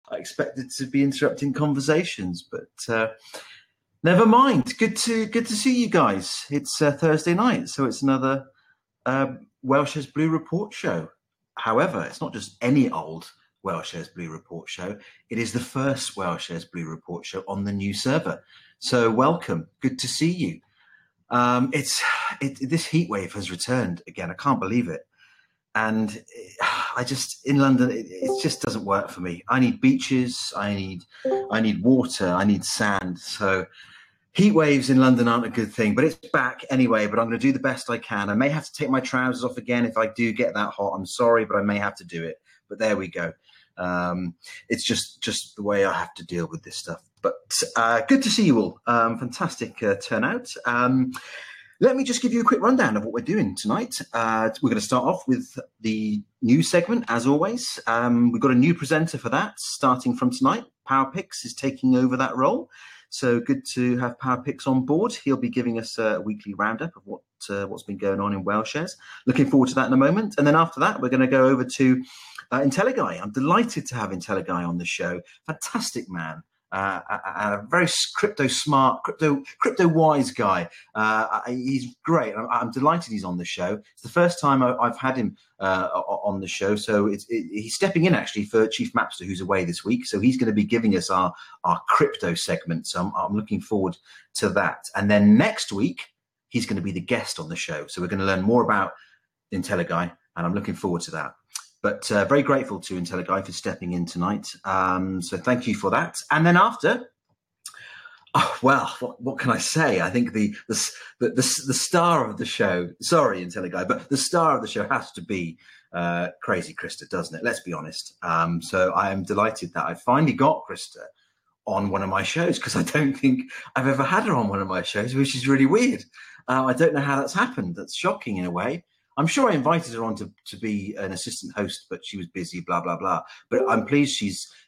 I expected to be interrupting conversations, but never mind. Good to see you guys. It's Thursday night, so it's another Whaleshares Blue Report show. However, it's not just any old Whaleshares Blue Report show. It is the first Whaleshares Blue Report show on the new server. So welcome. Good to see you. This heat wave has returned again. I can't believe it. And in London, it just doesn't work for me. I need beaches. I need water. I need sand. So heat waves in London aren't a good thing, but it's back anyway. But I'm going to do the best I can. I may have to take my trousers off again if I do get that hot. I'm sorry, but I may have to do it. But there we go. It's just the way I have to deal with this stuff. But good to see you all. Fantastic turnout. Let me just give you a quick rundown of what we're doing tonight. We're going to start off with the news segment, as always. We've got a new presenter for that, starting from tonight. PowerPix is taking over that role. So good to have PowerPix on board. He'll be giving us a weekly roundup of what's been going on in Whaleshares. Looking forward to that in a moment. And then after that, we're going to go over to IntelliGuy. I'm delighted to have IntelliGuy on the show. Fantastic man. A very crypto smart, crypto wise guy. He's great. I'm delighted he's on the show. It's the first time I've had him on the show. So he's stepping in actually for Chief Mapster, who's away this week. So he's going to be giving us our crypto segment. So I'm looking forward to that. And then next week, he's going to be the guest on the show. So we're going to learn more about IntelliGuy, and I'm looking forward to that. But very grateful to IntelliGuy for stepping in tonight. So thank you for that. And then after, what can I say? I think the star of the show, sorry, IntelliGuy, but the star of the show has to be Crazy Krista, doesn't it? Let's be honest. So I am delighted that I finally got Krista on one of my shows, because I don't think I've ever had her on one of my shows, which is really weird. I don't know how that's happened. That's shocking in a way. I'm sure I invited her on to be an assistant host, but she was busy, blah, blah, blah. But I'm pleased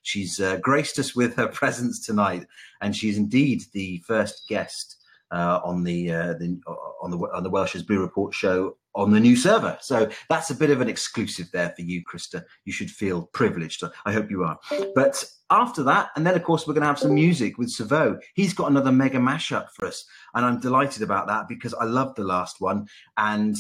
she's graced us with her presence tonight. And she's indeed the first guest on the Whaleshares Blue Report show on the new server. So that's a bit of an exclusive there for you, Krista. You should feel privileged. I hope you are. But after that, and then of course we're going to have some music with Savo. He's got another mega mashup for us, and I'm delighted about that because I loved the last one. And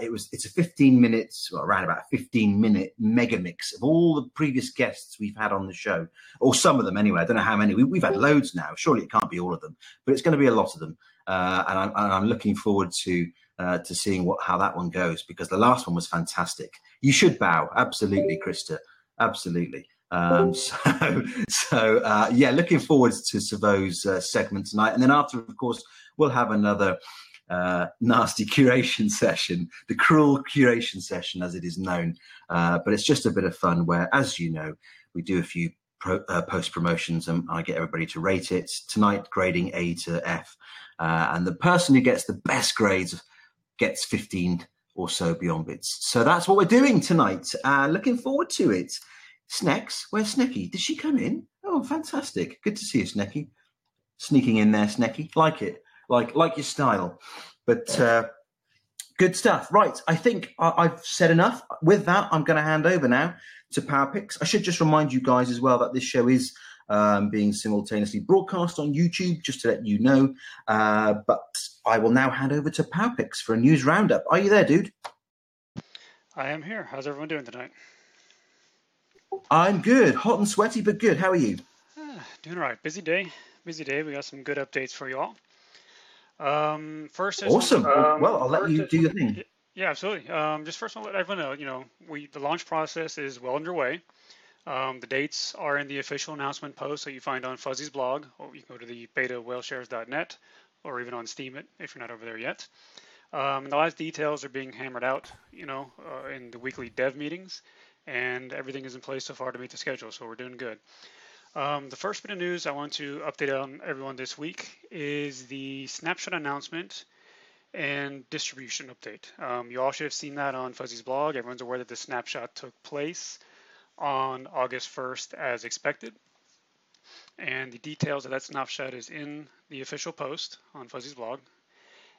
it's a 15 minutes, well, around about 15-minute mega mix of all the previous guests we've had on the show, or some of them anyway. I don't know how many. We've had loads now. Surely it can't be all of them, but it's going to be a lot of them. And I'm looking forward to seeing how that one goes, because the last one was fantastic. You should bow, absolutely, Krista, absolutely. Looking forward to Savo's segment tonight, and then after, of course, we'll have another nasty curation session, the cruel curation session, as it is known. But it's just a bit of fun where, as you know, we do a few post promotions, and I get everybody to rate it. Tonight, grading A to F, and the person who gets the best grades gets 15 or so beyond bits. So that's what we're doing tonight. Looking forward to it. Snecks, where's Snecky? Did she come in? Oh, fantastic. Good to see you, Snecky. Sneaking in there, Snecky. Like it. Like your style. But good stuff. Right, I think I've said enough. With that, I'm going to hand over now to PowerPix. I should just remind you guys as well that this show is being simultaneously broadcast on YouTube, just to let you know. But I will now hand over to PowerPix for a news roundup. Are you there, dude? I am here. How's everyone doing tonight? I'm good. Hot and sweaty, but good. How are you? Doing all right. Busy day. We got some good updates for you all. First, awesome. Well, I'll let you do your thing. Yeah, absolutely. Just first, I'll let everyone know. The launch process is well underway. The dates are in the official announcement post that you find on Fuzzy's blog, or you can go to the beta.whaleshares.net, or even on Steam it if you're not over there yet. The last details are being hammered out, in the weekly dev meetings, and everything is in place so far to meet the schedule, so we're doing good. The first bit of news I want to update on everyone this week is the snapshot announcement and distribution update. You all should have seen that on Fuzzy's blog. Everyone's aware that the snapshot took place on August 1st as expected. And the details of that snapshot is in the official post on Fuzzy's blog.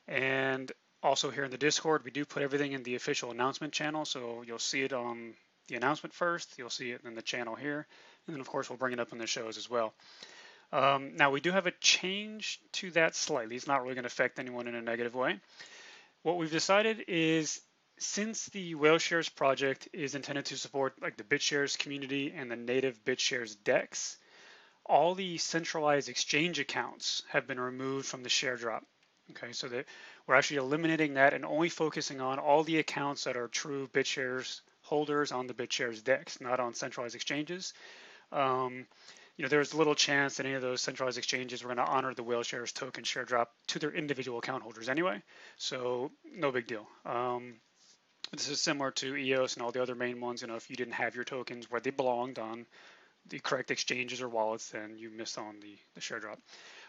And also here in the Discord, we do put everything in the official announcement channel. So you'll see it on the announcement first, you'll see it in the channel here, And then, of course, we'll bring it up in the shows as well. Now, we do have a change to that slightly. It's not really going to affect anyone in a negative way. What we've decided is, since the Whaleshares project is intended to support like the BitShares community and the native BitShares DEX, all the centralized exchange accounts have been removed from the share drop. Okay, so that we're actually eliminating that and only focusing on all the accounts that are true BitShares holders on the BitShares DEX, not on centralized exchanges. There's little chance that any of those centralized exchanges were going to honor the Whaleshares token share drop to their individual account holders anyway, so no big deal. This is similar to EOS and all the other main ones. If you didn't have your tokens where they belonged on the correct exchanges or wallets, then you missed on the share drop.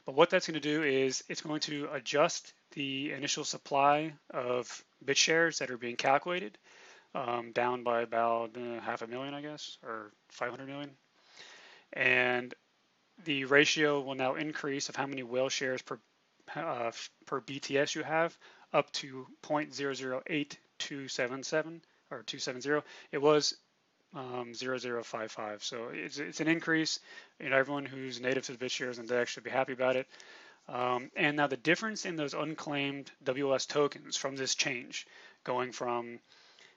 But what that's going to do is it's going to adjust the initial supply of BitShares that are being calculated down by about 500,000, I guess, or 500 million. And the ratio will now increase of how many Whaleshares per BTS you have up to 0.008277 or 270. It was 0055. So it's an increase. Everyone who's native to the BitShares and DEX should be happy about it. And now the difference in those unclaimed WLS tokens from this change, going from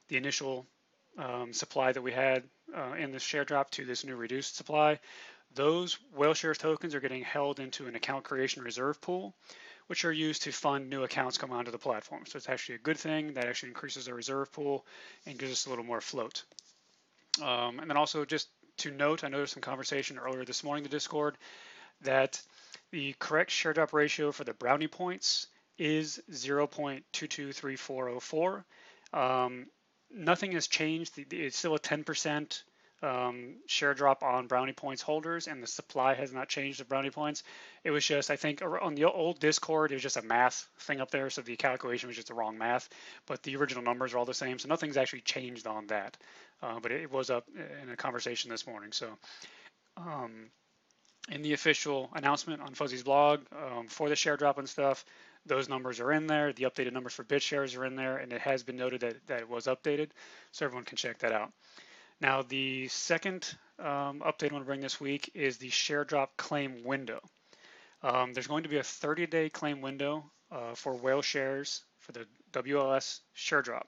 the initial supply that we had in the share drop to this new reduced supply, those Whaleshares tokens are getting held into an account creation reserve pool, which are used to fund new accounts coming onto the platform. So it's actually a good thing that actually increases the reserve pool and gives us a little more float. And then also just to note, I noticed some conversation earlier this morning in the Discord that the correct share drop ratio for the brownie points is 0.223404. Nothing has changed. It's still a 10% share drop on brownie points holders, and the supply has not changed of brownie points. It was just, I think, on the old Discord, it was just a math thing up there, so the calculation was just the wrong math, but the original numbers are all the same, so nothing's actually changed on that. But it was up in a conversation this morning. So in the official announcement on Fuzzy's blog for the share drop and stuff, those numbers are in there. The updated numbers for BitShares are in there, and it has been noted that it was updated, so everyone can check that out. Now, the second update I want to bring this week is the share drop claim window. There's going to be a 30-day claim window for Whaleshares for the WLS share drop.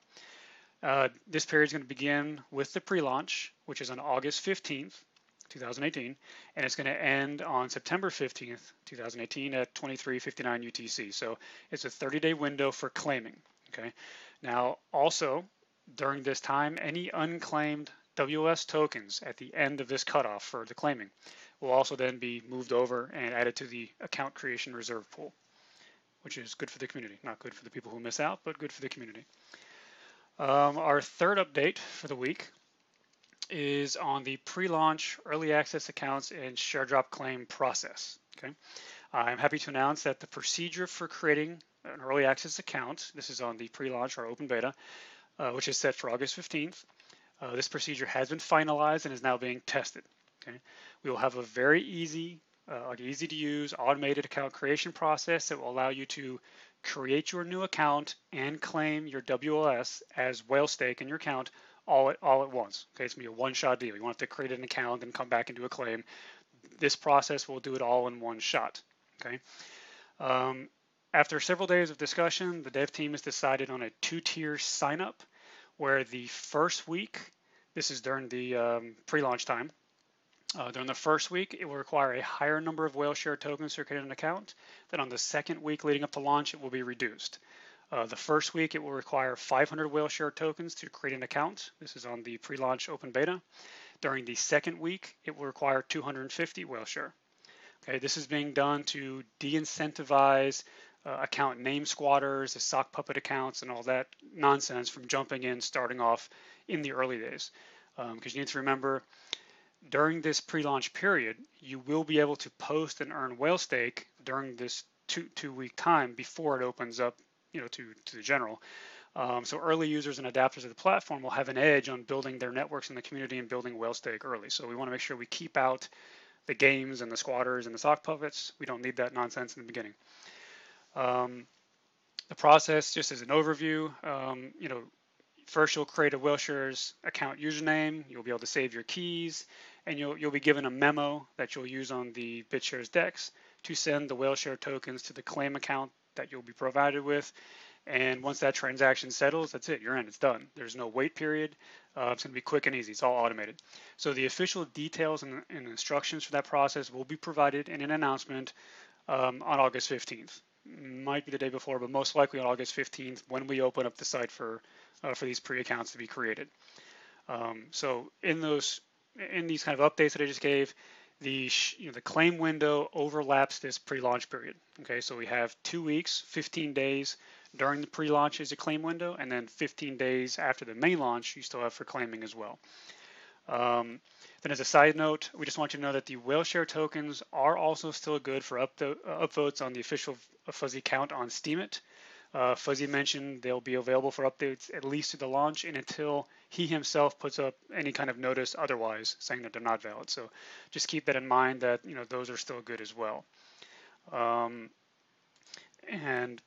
This period is going to begin with the pre-launch, which is on August 15th, 2018, and it's going to end on September 15th, 2018 at 23:59 UTC. So it's a 30-day window for claiming. Okay. Now, also during this time, any unclaimed WLS tokens at the end of this cutoff for the claiming will also then be moved over and added to the account creation reserve pool, which is good for the community. Not good for the people who miss out, but good for the community. Our third update for the week is on the pre-launch early access accounts and share drop claim process. Okay, I'm happy to announce that the procedure for creating an early access account, this is on the pre-launch or open beta, which is set for August 15th. This procedure has been finalized and is now being tested. Okay, we will have a very easy to use automated account creation process that will allow you to create your new account and claim your WLS as whale stake in your account all at once. Okay, it's gonna be a one-shot deal. You won't have to create an account and come back and do a claim. This process will do it all in one shot. Okay. After several days of discussion, the dev team has decided on a two-tier sign-up, where the first week, this is during the pre-launch time, during the first week, it will require a higher number of Whaleshare tokens to create an account. Then on the second week leading up to launch, it will be reduced. The first week, it will require 500 Whaleshare tokens to create an account. This is on the pre-launch open beta. During the second week, it will require 250 Whaleshare. Okay, this is being done to de-incentivize account name squatters, the sock puppet accounts, and all that nonsense from jumping in, starting off in the early days. Because you need to remember, during this pre-launch period, you will be able to post and earn whale stake during this two-week time before it opens up, to the general. So early users and adapters of the platform will have an edge on building their networks in the community and building whale stake early. So we want to make sure we keep out the games and the squatters and the sock puppets. We don't need that nonsense in the beginning. The process, just as an overview, first you'll create a Whaleshares account username. You'll be able to save your keys, and you'll be given a memo that you'll use on the BitShares DEX to send the Whaleshare tokens to the claim account that you'll be provided with. And once that transaction settles, that's it. You're in. It's done. There's no wait period. It's going to be quick and easy. It's all automated. So the official details and instructions for that process will be provided in an announcement on August 15th. Might be the day before, but most likely on August 15th when we open up the site for these pre-accounts to be created. So in these kind of updates that I just gave, the claim window overlaps this pre-launch period. Okay, so we have 2 weeks, 15 days during the pre-launch is a claim window, and then 15 days after the main launch you still have for claiming as well. Then as a side note, we just want you to know that the Whaleshare tokens are also still good for upvotes on the official Fuzzy account on Steemit. Fuzzy mentioned they'll be available for updates at least to the launch and until he himself puts up any kind of notice otherwise saying that they're not valid. So just keep that in mind that those are still good as well. And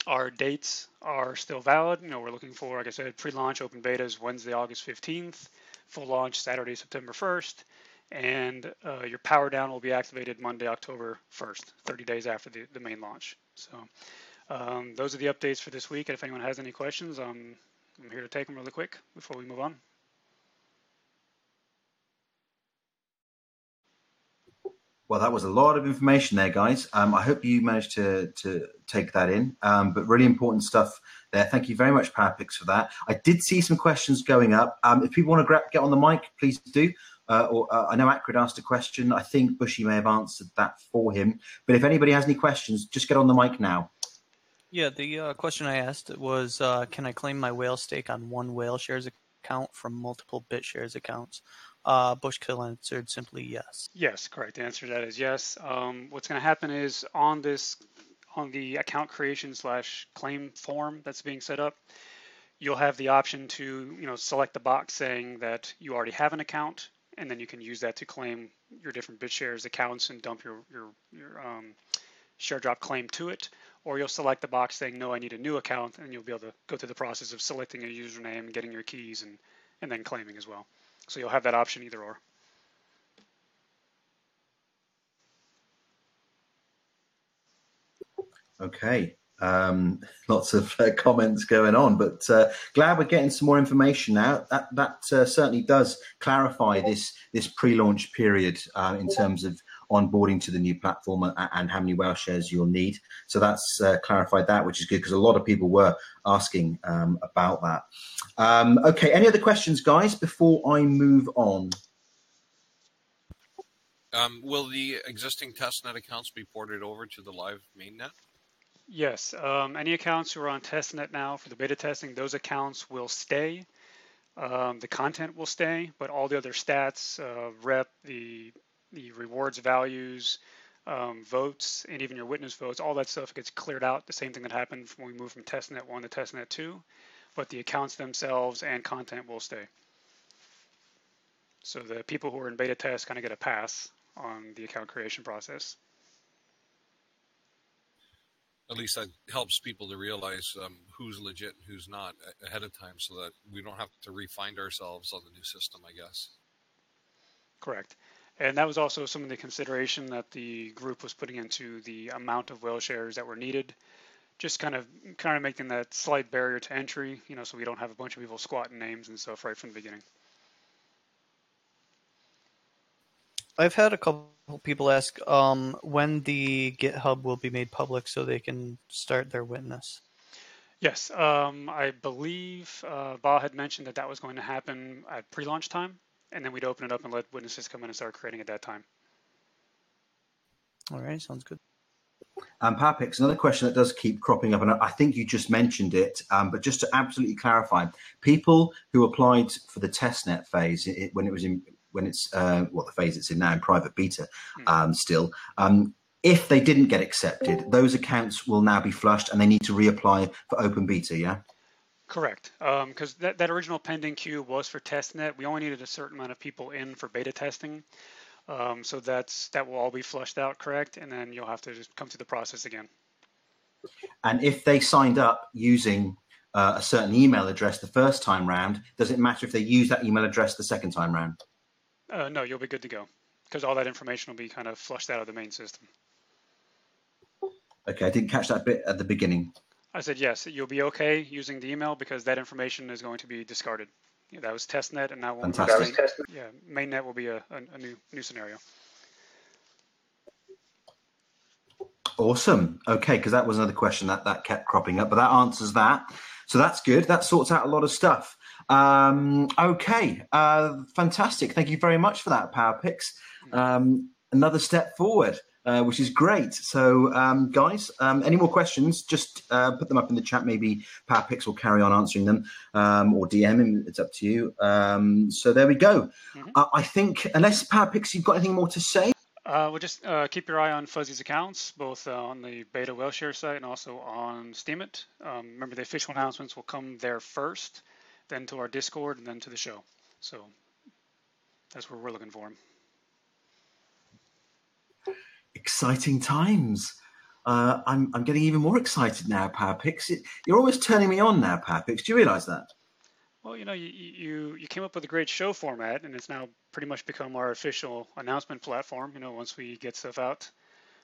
our dates are still valid. We're looking for, like I said, pre-launch open beta is Wednesday, August 15th, full launch Saturday, September 1st, and your power down will be activated Monday, October 1st, 30 days after the main launch. So those are the updates for this week. And if anyone has any questions, I'm here to take them really quick before we move on. Well, that was a lot of information there, guys. I hope you managed to take that in, but really important stuff there. Thank you very much, PowerPix, for that. I did see some questions going up. If people want to get on the mic, please do. I know Acrid asked a question. I think Bushy may have answered that for him. But if anybody has any questions, just get on the mic now. Yeah, the question I asked was, can I claim my whale stake on one Whaleshares account from multiple BitShares accounts? Bushkill answered simply yes. Yes, correct. The answer to that is yes. What's going to happen is on the account creation / claim form that's being set up, you'll have the option to select the box saying that you already have an account, and then you can use that to claim your different BitShares accounts and dump your share drop claim to it. Or you'll select the box saying, no, I need a new account, and you'll be able to go through the process of selecting a username, getting your keys, and then claiming as well. So you'll have that option either or. Okay. Lots of comments going on, but glad we're getting some more information now. That certainly does clarify this pre-launch period in terms of onboarding to the new platform and how many Whaleshares you'll need. So that's clarified that, which is good because a lot of people were asking about that. Okay, any other questions, guys, before I move on? Will the existing testnet accounts be ported over to the live mainnet? Yes, any accounts who are on testnet now for the beta testing, those accounts will stay. The content will stay, but all the other stats, rep, the rewards values, votes, and even your witness votes, all that stuff gets cleared out. The same thing that happened when we moved from testnet 1 to testnet 2, but the accounts themselves and content will stay. So the people who are in beta test kind of get a pass on the account creation process. At least that helps people to realize who's legit and who's not ahead of time so that we don't have to re-find ourselves on the new system, I guess. Correct. And that was also some of the consideration that the group was putting into the amount of Whaleshares that were needed, just kind of making that slight barrier to entry, so we don't have a bunch of people squatting names and stuff right from the beginning. I've had a couple people ask when the GitHub will be made public so they can start their witness. Yes, I believe Ba had mentioned that was going to happen at pre-launch time, and then we'd open it up and let witnesses come in and start creating at that time. All right, sounds good. PowerPix, another question that does keep cropping up, and I think you just mentioned it, but just to absolutely clarify, people who applied for the testnet phase when it's the phase it's in now in private beta still, if they didn't get accepted, those accounts will now be flushed and they need to reapply for open beta, yeah? Correct, because that original pending queue was for testnet. We only needed a certain amount of people in for beta testing. So that will all be flushed out, correct? And then you'll have to just come through the process again. And if they signed up using a certain email address the first time round, does it matter if they use that email address the second time round? No, you'll be good to go because all that information will be kind of flushed out of the main system. Okay, I didn't catch that bit at the beginning. I said yes, you'll be okay using the email because that information is going to be discarded. Yeah, that was testnet, and now Fantastic. mainnet will be a new scenario. Awesome. Okay, because that was another question that kept cropping up, but that answers that. So that's good. That sorts out a lot of stuff. Okay, fantastic. Thank you very much for that, PowerPix. Another step forward, which is great. So, guys, any more questions, just put them up in the chat. Maybe PowerPix will carry on answering them, or DM him. It's up to you. So there we go. I think, unless PowerPix, you've got anything more to say? We'll just keep your eye on Fuzzy's accounts, both on the beta Whaleshare site and also on Steemit. Remember, the official announcements will come there first, then to our Discord, and then to the show. So that's where we're looking for them. Exciting times. I'm getting even more excited now, PowerPix. You're almost turning me on now, PowerPix. Do you realize that? Well, you know, you came up with a great show format, and it's now pretty much become our official announcement platform. You know, once we get stuff out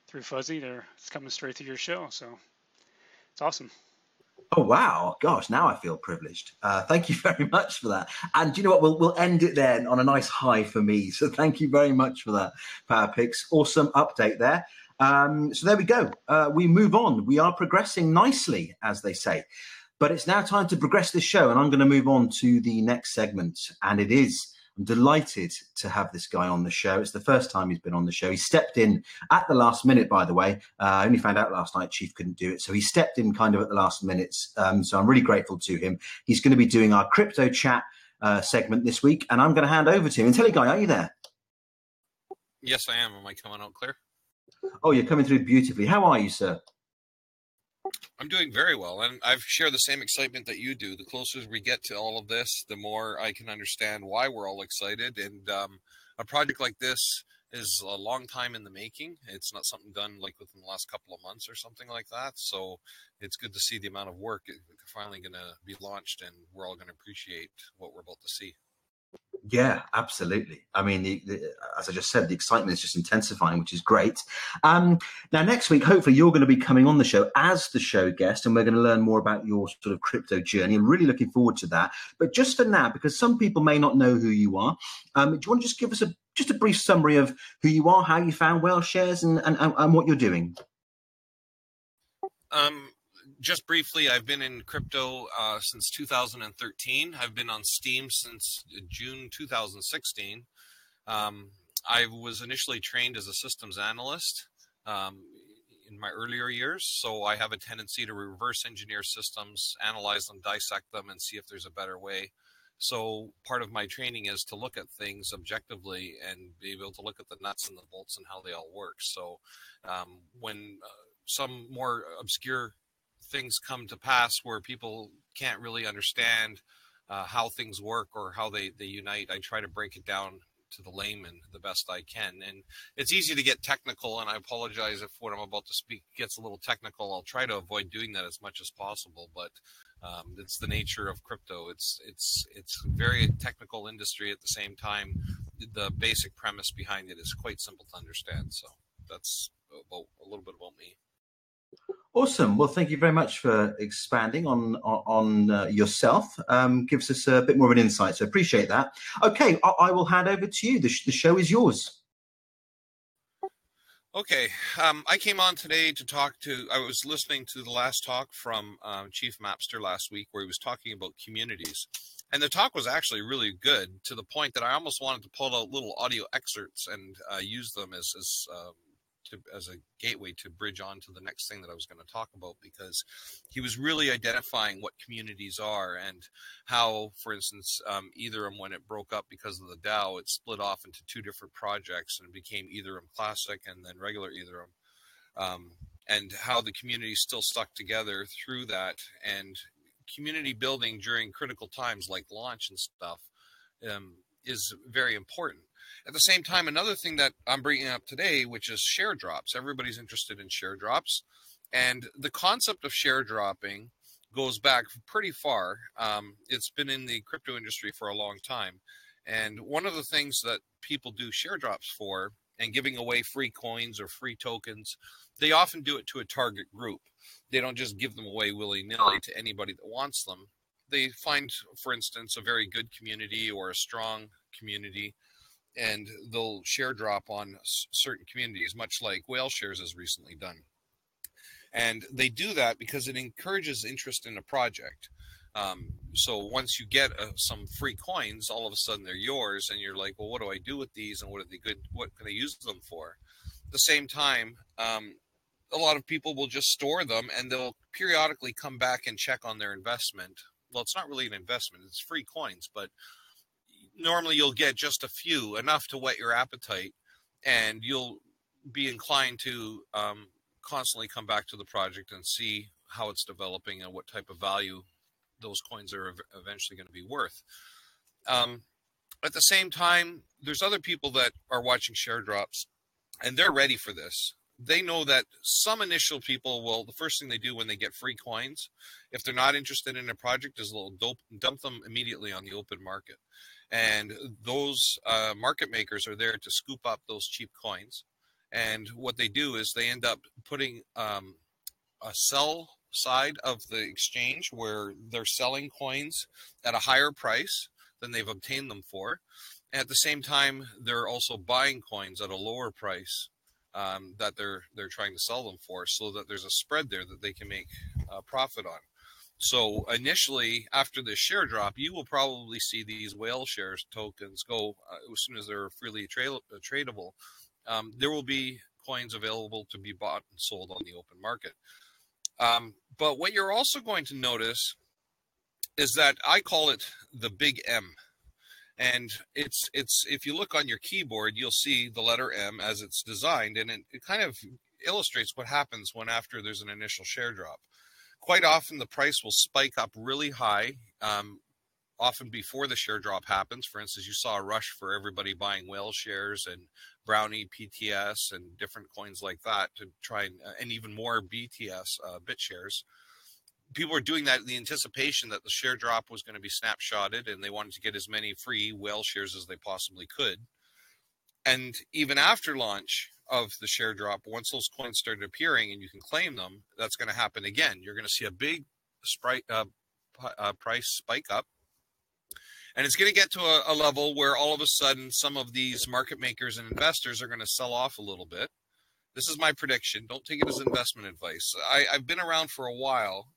through Fuzzy, it's coming straight to your show. So it's awesome. Oh, wow. Gosh, now I feel privileged. Thank you very much for that. And do you know what? We'll end it then on a nice high for me. So thank you very much for that, PowerPix. Awesome update there. So there we go. We move on. We are progressing nicely, as they say. But it's now time to progress this show, and I'm going to move on to the next segment. And I'm delighted to have this guy on the show. It's the first time he's been on the show. He stepped in at the last minute, by the way. I only found out last night Chief couldn't do it. So he stepped in kind of at the last minute. So I'm really grateful to him. He's going to be doing our crypto chat segment this week, and I'm going to hand over to him. IntelliGuy, are you there? Yes, I am. Am I coming out clear? Oh, you're coming through beautifully. How are you, sir? I'm doing very well, and I share the same excitement that you do. The closer we get to all of this, the more I can understand why we're all excited. And a project like this is a long time in the making. It's not something done like within the last couple of months or something like that. So it's good to see the amount of work finally going to be launched, and we're all going to appreciate what we're about to see. Yeah, absolutely. I mean, as I just said, the excitement is just intensifying, which is great. Now, next week, hopefully, you're going to be coming on the show as the show guest, and we're going to learn more about your sort of crypto journey. I'm really looking forward to that. But just for now, because some people may not know who you are, do you want to just give us a brief summary of who you are, how you found Whaleshares, and what you're doing? Just briefly, I've been in crypto since 2013. I've been on Steem since June 2016. I was initially trained as a systems analyst in my earlier years, so I have a tendency to reverse engineer systems, analyze them, dissect them, and see if there's a better way. So part of my training is to look at things objectively and be able to look at the nuts and the bolts and how they all work. So when some more obscure things come to pass where people can't really understand how things work or how they unite, I try to break it down to the layman the best I can. And it's easy to get technical, and I apologize if what I'm about to speak gets a little technical. I'll try to avoid doing that as much as possible, but it's the nature of crypto. It's a very technical industry. At the same time, the basic premise behind it is quite simple to understand. So that's a little bit about me. Awesome. Well, thank you very much for expanding on yourself. Gives us a bit more of an insight, so appreciate that. Okay, I will hand over to you. The show is yours. Okay, I came on today to I was listening to the last talk from Chief Mapster last week, where he was talking about communities. And the talk was actually really good, to the point that I almost wanted to pull out little audio excerpts and use them as a gateway to bridge on to the next thing that I was going to talk about, because he was really identifying what communities are and how, for instance, Ethereum, when it broke up because of the DAO, it split off into two different projects and became Ethereum Classic and then regular Ethereum, and how the community still stuck together through that. And community building during critical times like launch and stuff is very important. At the same time, another thing that I'm bringing up today, which is share drops. Everybody's interested in share drops. And the concept of share dropping goes back pretty far. It's been in the crypto industry for a long time. And one of the things that people do share drops for and giving away free coins or free tokens, they often do it to a target group. They don't just give them away willy-nilly to anybody that wants them. They find, for instance, a very good community or a strong community, and they'll share drop on certain communities, much like Whaleshares has recently done. And they do that because it encourages interest in a project. So once you get some free coins, all of a sudden they're yours, and you're like, well, what do I do with these, and what are they good? What can I use them for? At the same time, a lot of people will just store them, and they'll periodically come back and check on their investment. Well, it's not really an investment; it's free coins, but normally you'll get just a few, enough to whet your appetite, and you'll be inclined to constantly come back to the project and see how it's developing and what type of value those coins are eventually going to be worth. At the same time, there's other people that are watching share drops, and they're ready for this. They know that some initial people will, the first thing they do when they get free coins, if they're not interested in a project, is they'll dump them immediately on the open market. And those market makers are there to scoop up those cheap coins. And what they do is they end up putting a sell side of the exchange where they're selling coins at a higher price than they've obtained them for. And at the same time, they're also buying coins at a lower price that they're trying to sell them for, so that there's a spread there that they can make a profit on. So initially, after the share drop, you will probably see these Whaleshares tokens go as soon as they're freely tradable. There will be coins available to be bought and sold on the open market. But what you're also going to notice is that I call it the big M. And it's if you look on your keyboard, you'll see the letter M as it's designed, and it kind of illustrates what happens when after there's an initial share drop. Quite often the price will spike up really high, often before the share drop happens. For instance, you saw a rush for everybody buying Whaleshares and Brownie PTS and different coins like that to try and even more BTS, BitShares. People were doing that in the anticipation that the share drop was going to be snapshotted, and they wanted to get as many free Whaleshares as they possibly could. And even after launch of the share drop, once those coins started appearing and you can claim them, that's going to happen again. You're going to see a big price spike up. And it's going to get to a level where all of a sudden some of these market makers and investors are going to sell off a little bit. This is my prediction. Don't take it as investment advice. I've been around for a while,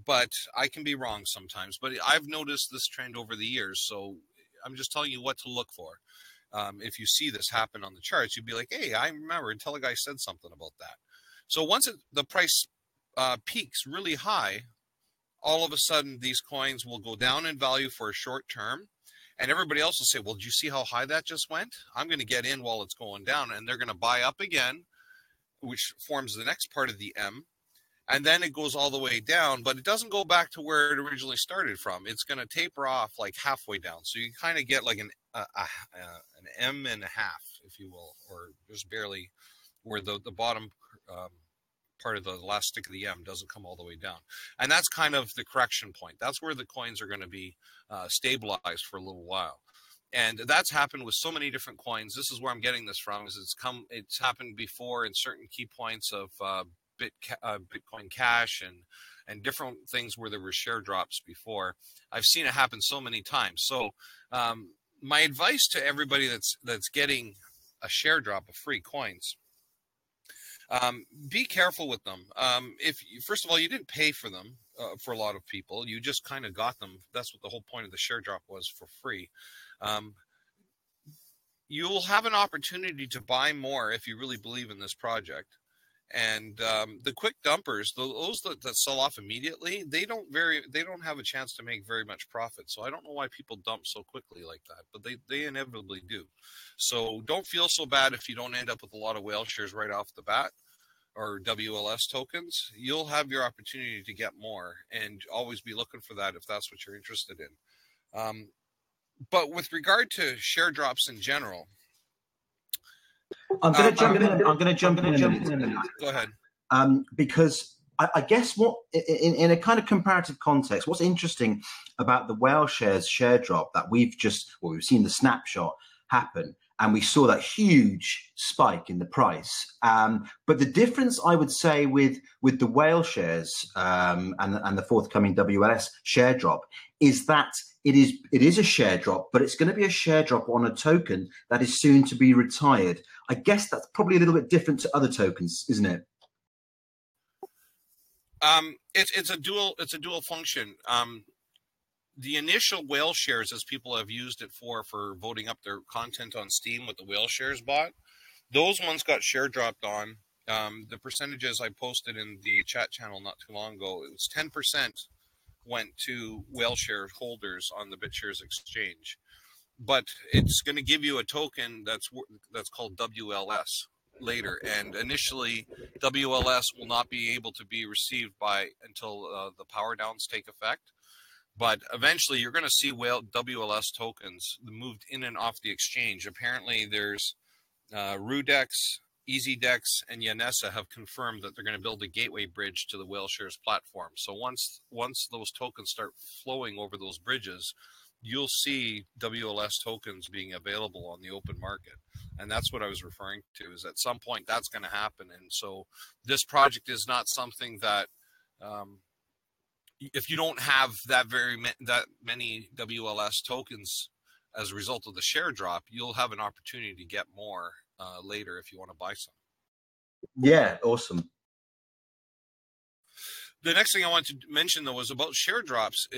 but I can be wrong sometimes. But I've noticed this trend over the years, so I'm just telling you what to look for. If you see this happen on the charts, you'd be like, hey, I remember until a guy said something about that. So once the price peaks really high, all of a sudden these coins will go down in value for a short term, and everybody else will say, well, did you see how high that just went? I'm going to get in while it's going down, and they're going to buy up again, which forms the next part of the M, and then it goes all the way down, but it doesn't go back to where it originally started from. It's going to taper off like halfway down, so you kind of get like an M and a half, if you will, or just barely where the bottom part of the last stick of the M doesn't come all the way down. And that's kind of the correction point. That's where the coins are going to be stabilized for a little while. And that's happened with so many different coins. This is where I'm getting this from, is it's happened before in certain key points of Bitcoin Cash and different things where there were share drops before. I've seen it happen so many times. So my advice to everybody that's getting a share drop of free coins, be careful with them. First of all, you didn't pay for them for a lot of people. You just kind of got them. That's what the whole point of the share drop was, for free. You'll have an opportunity to buy more if you really believe in this project. And the quick dumpers, those that sell off immediately, they don't have a chance to make very much profit. So I don't know why people dump so quickly like that, but they inevitably do. So don't feel so bad if you don't end up with a lot of Whaleshares right off the bat, or WLS tokens. You'll have your opportunity to get more, and always be looking for that if that's what you're interested in. But with regard to share drops in general, I'm going to jump in. I'm going to jump in a minute. Go ahead. Because I guess what in a kind of comparative context, what's interesting about the Whaleshares share drop that we've seen the snapshot happen, and we saw that huge spike in the price. But the difference, I would say, with the Whaleshares and the forthcoming WLS share drop is that it is a share drop, but it's going to be a share drop on a token that is soon to be retired. I guess that's probably a little bit different to other tokens, isn't it? It's a dual function. The initial Whaleshares, as people have used it for voting up their content on Steam with the Whaleshares bot, those ones got share dropped on. The percentages I posted in the chat channel not too long ago, it was 10% went to Whaleshare holders on the BitShares exchange. But it's going to give you a token that's called WLS later, and initially WLS will not be able to be received until the power downs take effect. But eventually you're going to see WLS tokens moved in and off the exchange. Apparently there's Rudex, EasyDex, and Yanessa have confirmed that they're going to build a gateway bridge to the Whaleshares platform. So once those tokens start flowing over those bridges, you'll see WLS tokens being available on the open market. And that's what I was referring to, is at some point that's going to happen. And so this project is not something that, if you don't have that many WLS tokens as a result of the share drop, you'll have an opportunity to get more later if you want to buy some. Yeah, awesome. The next thing I want to mention, though, is about share drops.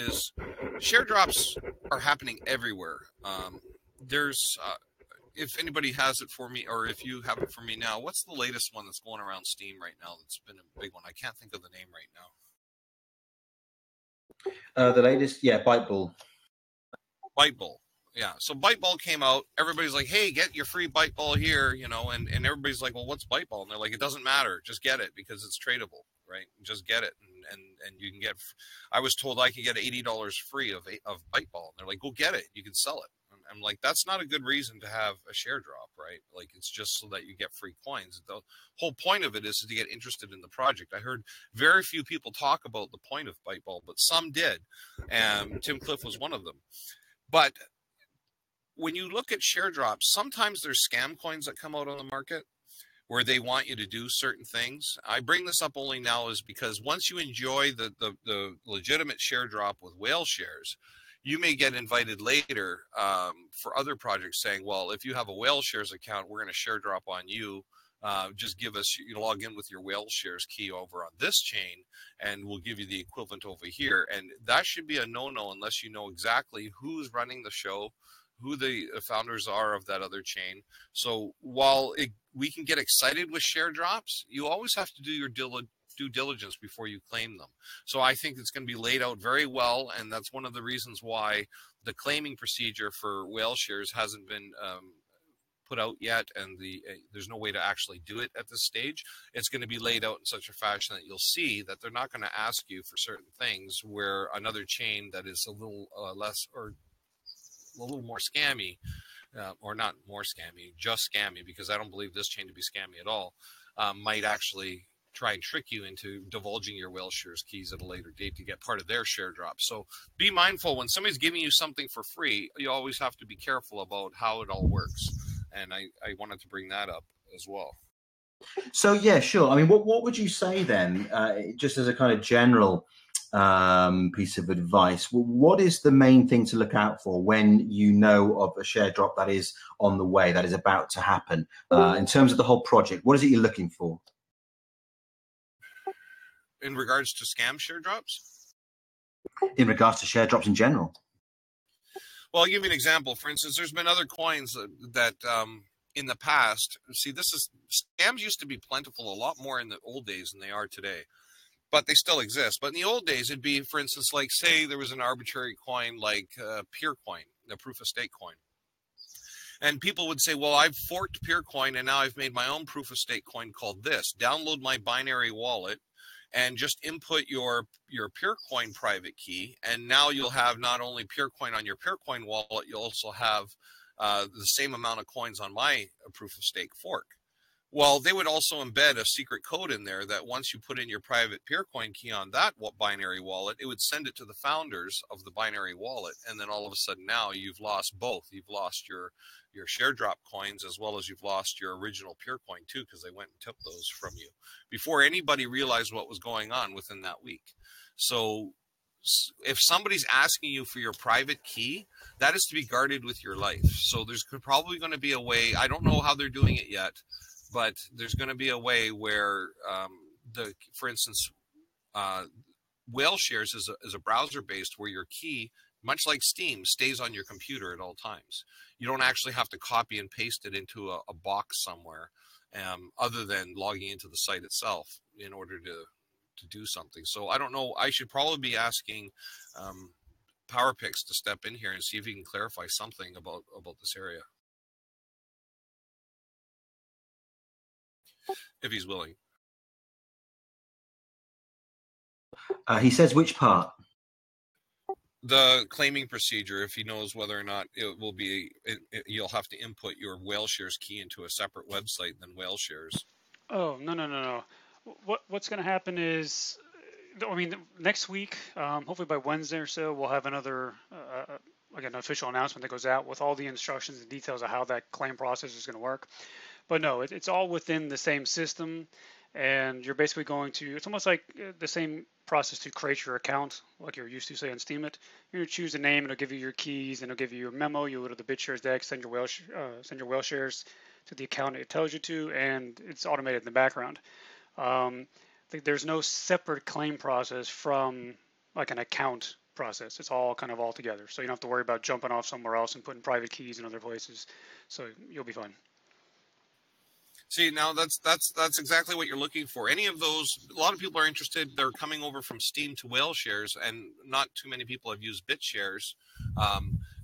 Share drops are happening everywhere. There's, if anybody has it for me, or if you have it for me now, what's the latest one that's going around Steam right now that's been a big one? I can't think of the name right now. The latest, Byteball. Byteball. Yeah. So Byteball came out. Everybody's like, hey, get your free Byteball here, and everybody's like, well, what's Byteball? And they're like, it doesn't matter. Just get it because it's tradable, right? Just get it. And you can get, I was told I could get $80 free of Byteball. And they're like, go get it. You can sell it. I'm like, that's not a good reason to have a share drop, right? Like, it's just so that you get free coins. The whole point of it is to get interested in the project. I heard very few people talk about the point of Byteball, but some did. And Tim Cliff was one of them. But when you look at share drops, sometimes there's scam coins that come out on the market where they want you to do certain things. I bring this up only now is because once you enjoy the legitimate share drop with Whaleshares, you may get invited later for other projects saying, well, if you have a Whaleshares account, we're going to share drop on you. Just give us, log in with your Whaleshares key over on this chain, and we'll give you the equivalent over here. And that should be a no-no unless you know exactly who's running the show, who the founders are of that other chain. So while we can get excited with share drops, you always have to do your due diligence before you claim them. So I think it's going to be laid out very well, and that's one of the reasons why the claiming procedure for Whaleshares hasn't been put out yet, and there's no way to actually do it at this stage. It's going to be laid out in such a fashion that you'll see that they're not going to ask you for certain things where another chain that is a little less or a little more scammy, or not more scammy, just scammy, because I don't believe this chain to be scammy at all, might actually try and trick you into divulging your Whaleshares keys at a later date to get part of their share drop. So be mindful when somebody's giving you something for free, you always have to be careful about how it all works. And I wanted to bring that up as well. So, yeah, sure. I mean, what would you say then, just as a kind of general piece of advice, what is the main thing to look out for when you know of a share drop that is on the way, that is about to happen? In terms of the whole project, what is it you're looking for? In regards to scam share drops? In regards to share drops in general? Well, I'll give you an example. For instance, there's been other coins that in the past, scams used to be plentiful a lot more in the old days than they are today, but they still exist. But in the old days, it'd be, for instance, like say there was an arbitrary coin like Peercoin, a proof of stake coin. And people would say, well, I've forked Peercoin and now I've made my own proof of stake coin called this. Download my binary wallet and just input your Peercoin private key, and now you'll have not only Peercoin on your Peercoin wallet, you'll also have the same amount of coins on my proof of stake fork. Well, they would also embed a secret code in there that once you put in your private Peercoin key on that binary wallet, it would send it to the founders of the binary wallet. And then all of a sudden now you've lost both. You've lost your share drop coins as well as you've lost your original Peercoin too, because they went and took those from you before anybody realized what was going on within that week. So if somebody's asking you for your private key, that is to be guarded with your life. So there's probably going to be a way, I don't know how they're doing it yet, but there's going to be a way where, for instance, Whaleshares is a browser-based where your key, much like Steam, stays on your computer at all times. You don't actually have to copy and paste it into a box somewhere, other than logging into the site itself in order to do something. So I don't know. I should probably be asking PowerPix to step in here and see if he can clarify something about this area, if he's willing. He says which part? The claiming procedure, if he knows whether or not it will be, you'll have to input your Whaleshares key into a separate website than Whaleshares. Oh, no. What's going to happen is, I mean, next week, hopefully by Wednesday or so, we'll have another, like an official announcement that goes out with all the instructions and details of how that claim process is going to work. But no, it's all within the same system, and you're basically going to, it's almost like the same process to create your account, like you're used to, say, on Steemit. You're going to choose a name, and it'll give you your keys, and it'll give you a memo. You'll go to the BitShares deck, send your Whaleshares to the account it tells you to, and it's automated in the background. There's no separate claim process from like an account process. It's all kind of all together. So you don't have to worry about jumping off somewhere else and putting private keys in other places. So you'll be fine. See, now that's exactly what you're looking for. Any of those, a lot of people are interested. They're coming over from Steam to Whaleshares, and not too many people have used BitShares.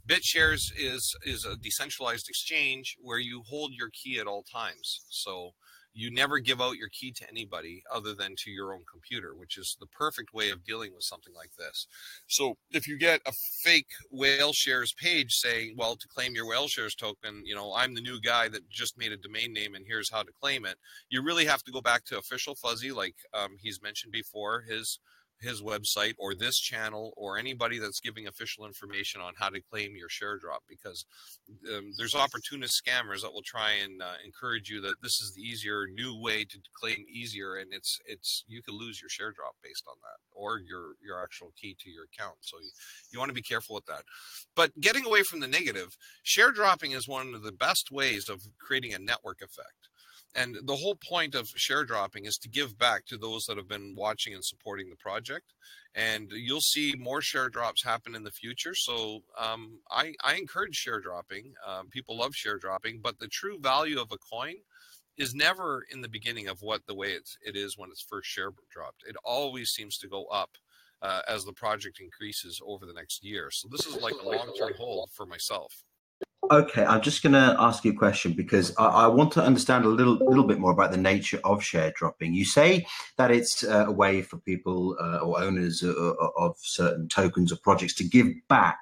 BitShares is a decentralized exchange where you hold your key at all times. So you never give out your key to anybody other than to your own computer, which is the perfect way of dealing with something like this. So if you get a fake Whaleshares page saying, well, to claim your Whaleshares token, I'm the new guy that just made a domain name and here's how to claim it, you really have to go back to Official Fuzzy, like he's mentioned before, his website or this channel or anybody that's giving official information on how to claim your share drop, because there's opportunist scammers that will try and encourage you that this is the easier new way to claim easier, and it's you could lose your share drop based on that, or your actual key to your account. So you want to be careful with that. But getting away from the negative, share dropping is one of the best ways of creating a network effect. And the whole point of share dropping is to give back to those that have been watching and supporting the project. And you'll see more share drops happen in the future. So I encourage share dropping. People love share dropping, but the true value of a coin is never in the beginning of the way it is when it's first share dropped. It always seems to go up as the project increases over the next year. So this is like a long-term hold for myself. Okay, I'm just going to ask you a question because I want to understand a little bit more about the nature of share dropping. You say that it's a way for people or owners of certain tokens or projects to give back,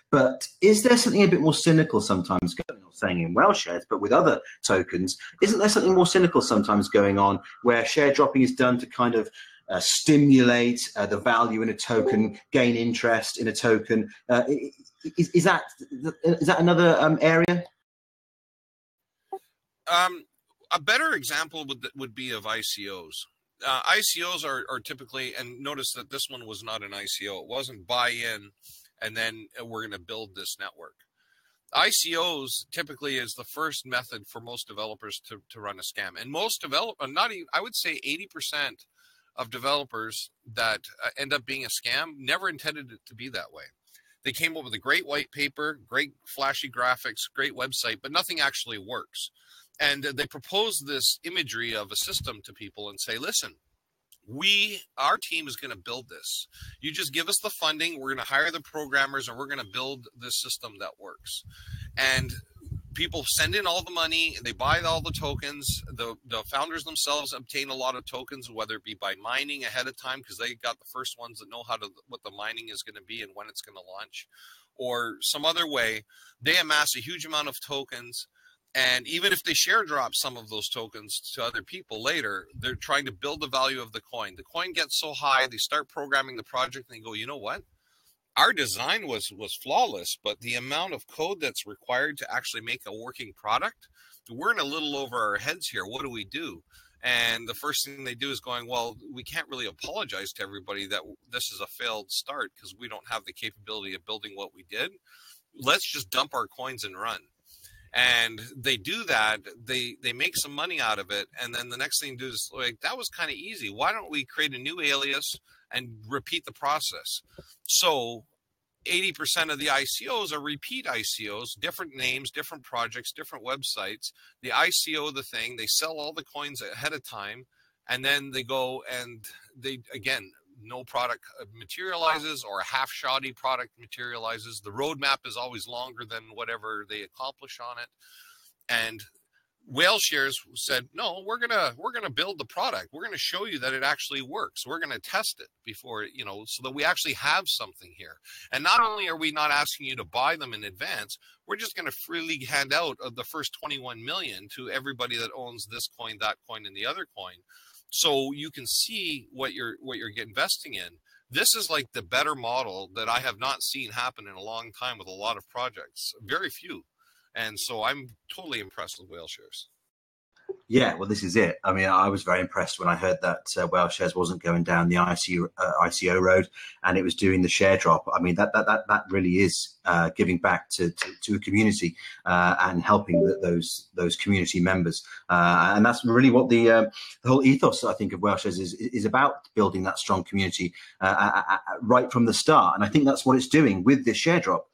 but is there something a bit more cynical sometimes going on, not saying in Whaleshares, but with other tokens? Isn't there something more cynical sometimes going on where share dropping is done to kind of stimulate the value in a token, gain interest in a token? Is that another area? A better example would be of ICOs. ICOs are typically, and notice that this one was not an ICO. It wasn't buy in and then we're going to build this network. ICOs typically is the first method for most developers to run a scam. And most I would say 80% of developers that end up being a scam never intended it to be that way. They came up with a great white paper, great flashy graphics, great website, but nothing actually works. And they propose this imagery of a system to people and say, listen, our team is going to build this. You just give us the funding, we're going to hire the programmers, and we're going to build this system that works. And people send in all the money, they buy all the tokens, the founders themselves obtain a lot of tokens, whether it be by mining ahead of time, because they got the first ones that know what the mining is going to be and when it's going to launch, or some other way. They amass a huge amount of tokens, And even if they share drop some of those tokens to other people later, they're trying to build the value of the coin. The coin gets so high, they start programming the project and they go, you know what? Our design was flawless, but the amount of code that's required to actually make a working product, we're in a little over our heads here. What do we do? And the first thing they do is going, well, we can't really apologize to everybody that this is a failed start because we don't have the capability of building what we did. Let's just dump our coins and run. And they do that, they make some money out of it, and then the next thing to do is like, that was kind of easy. Why don't we create a new alias and repeat the process? So 80% of the ICOs are repeat ICOs, different names, different projects, different websites. The ICO the thing, they sell all the coins ahead of time, and then they go and they, again, no product materializes or a half shoddy product materializes. The roadmap is always longer than whatever they accomplish on it. And Whaleshares said, no, we're gonna build the product. We're gonna show you that it actually works. We're gonna test it before, so that we actually have something here. And not only are we not asking you to buy them in advance, we're just gonna freely hand out of the first 21 million to everybody that owns this coin, that coin, and the other coin. So you can see what you're investing in. This is like the better model that I have not seen happen in a long time with a lot of projects, very few. And so I'm totally impressed with Whaleshares. Yeah, well, this is it. I mean, I was very impressed when I heard that Whaleshares wasn't going down the ICO road and it was doing the share drop. I mean, that really is giving back to a community and helping those community members. And that's really what the whole ethos, I think, of Whaleshares is about, building that strong community right from the start. And I think that's what it's doing with this share drop.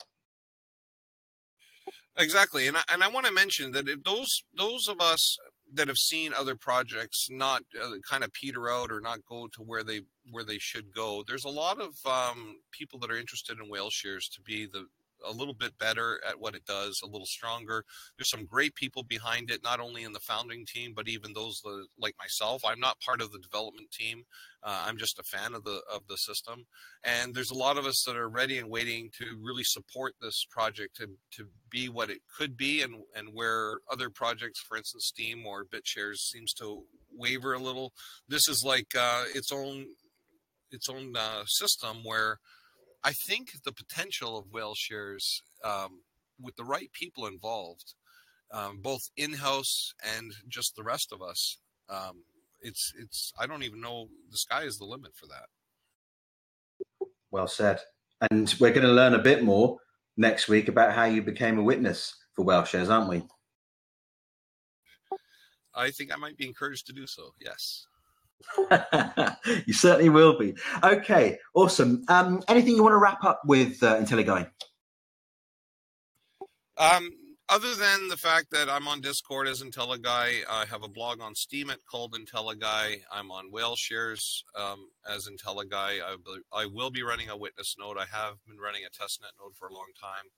Exactly, and I want to mention that if those of us that have seen other projects not kind of peter out or not go to where they should go, there's a lot of people that are interested in Whaleshares to be a little bit better at what it does, a little stronger. There's some great people behind it, not only in the founding team, but even those like myself. I'm not part of the development team. I'm just a fan of the system. And there's a lot of us that are ready and waiting to really support this project to be what it could be, and where other projects, for instance, Steam or BitShares, seems to waver a little. This is like its own system where I think the potential of Whaleshares, with the right people involved, both in-house and just the rest of us, it's I don't even know, the sky is the limit for that. Well said. And we're going to learn a bit more next week about how you became a witness for Whaleshares, aren't we? I think I might be encouraged to do so, yes. You certainly will be. Okay, awesome. Anything you want to wrap up with, IntelliGuy? Other than the fact that I'm on Discord as IntelliGuy, I have a blog on Steam called IntelliGuy. I'm on Whaleshares as IntelliGuy. I will be running a witness node. I have been running a testnet node for a long time.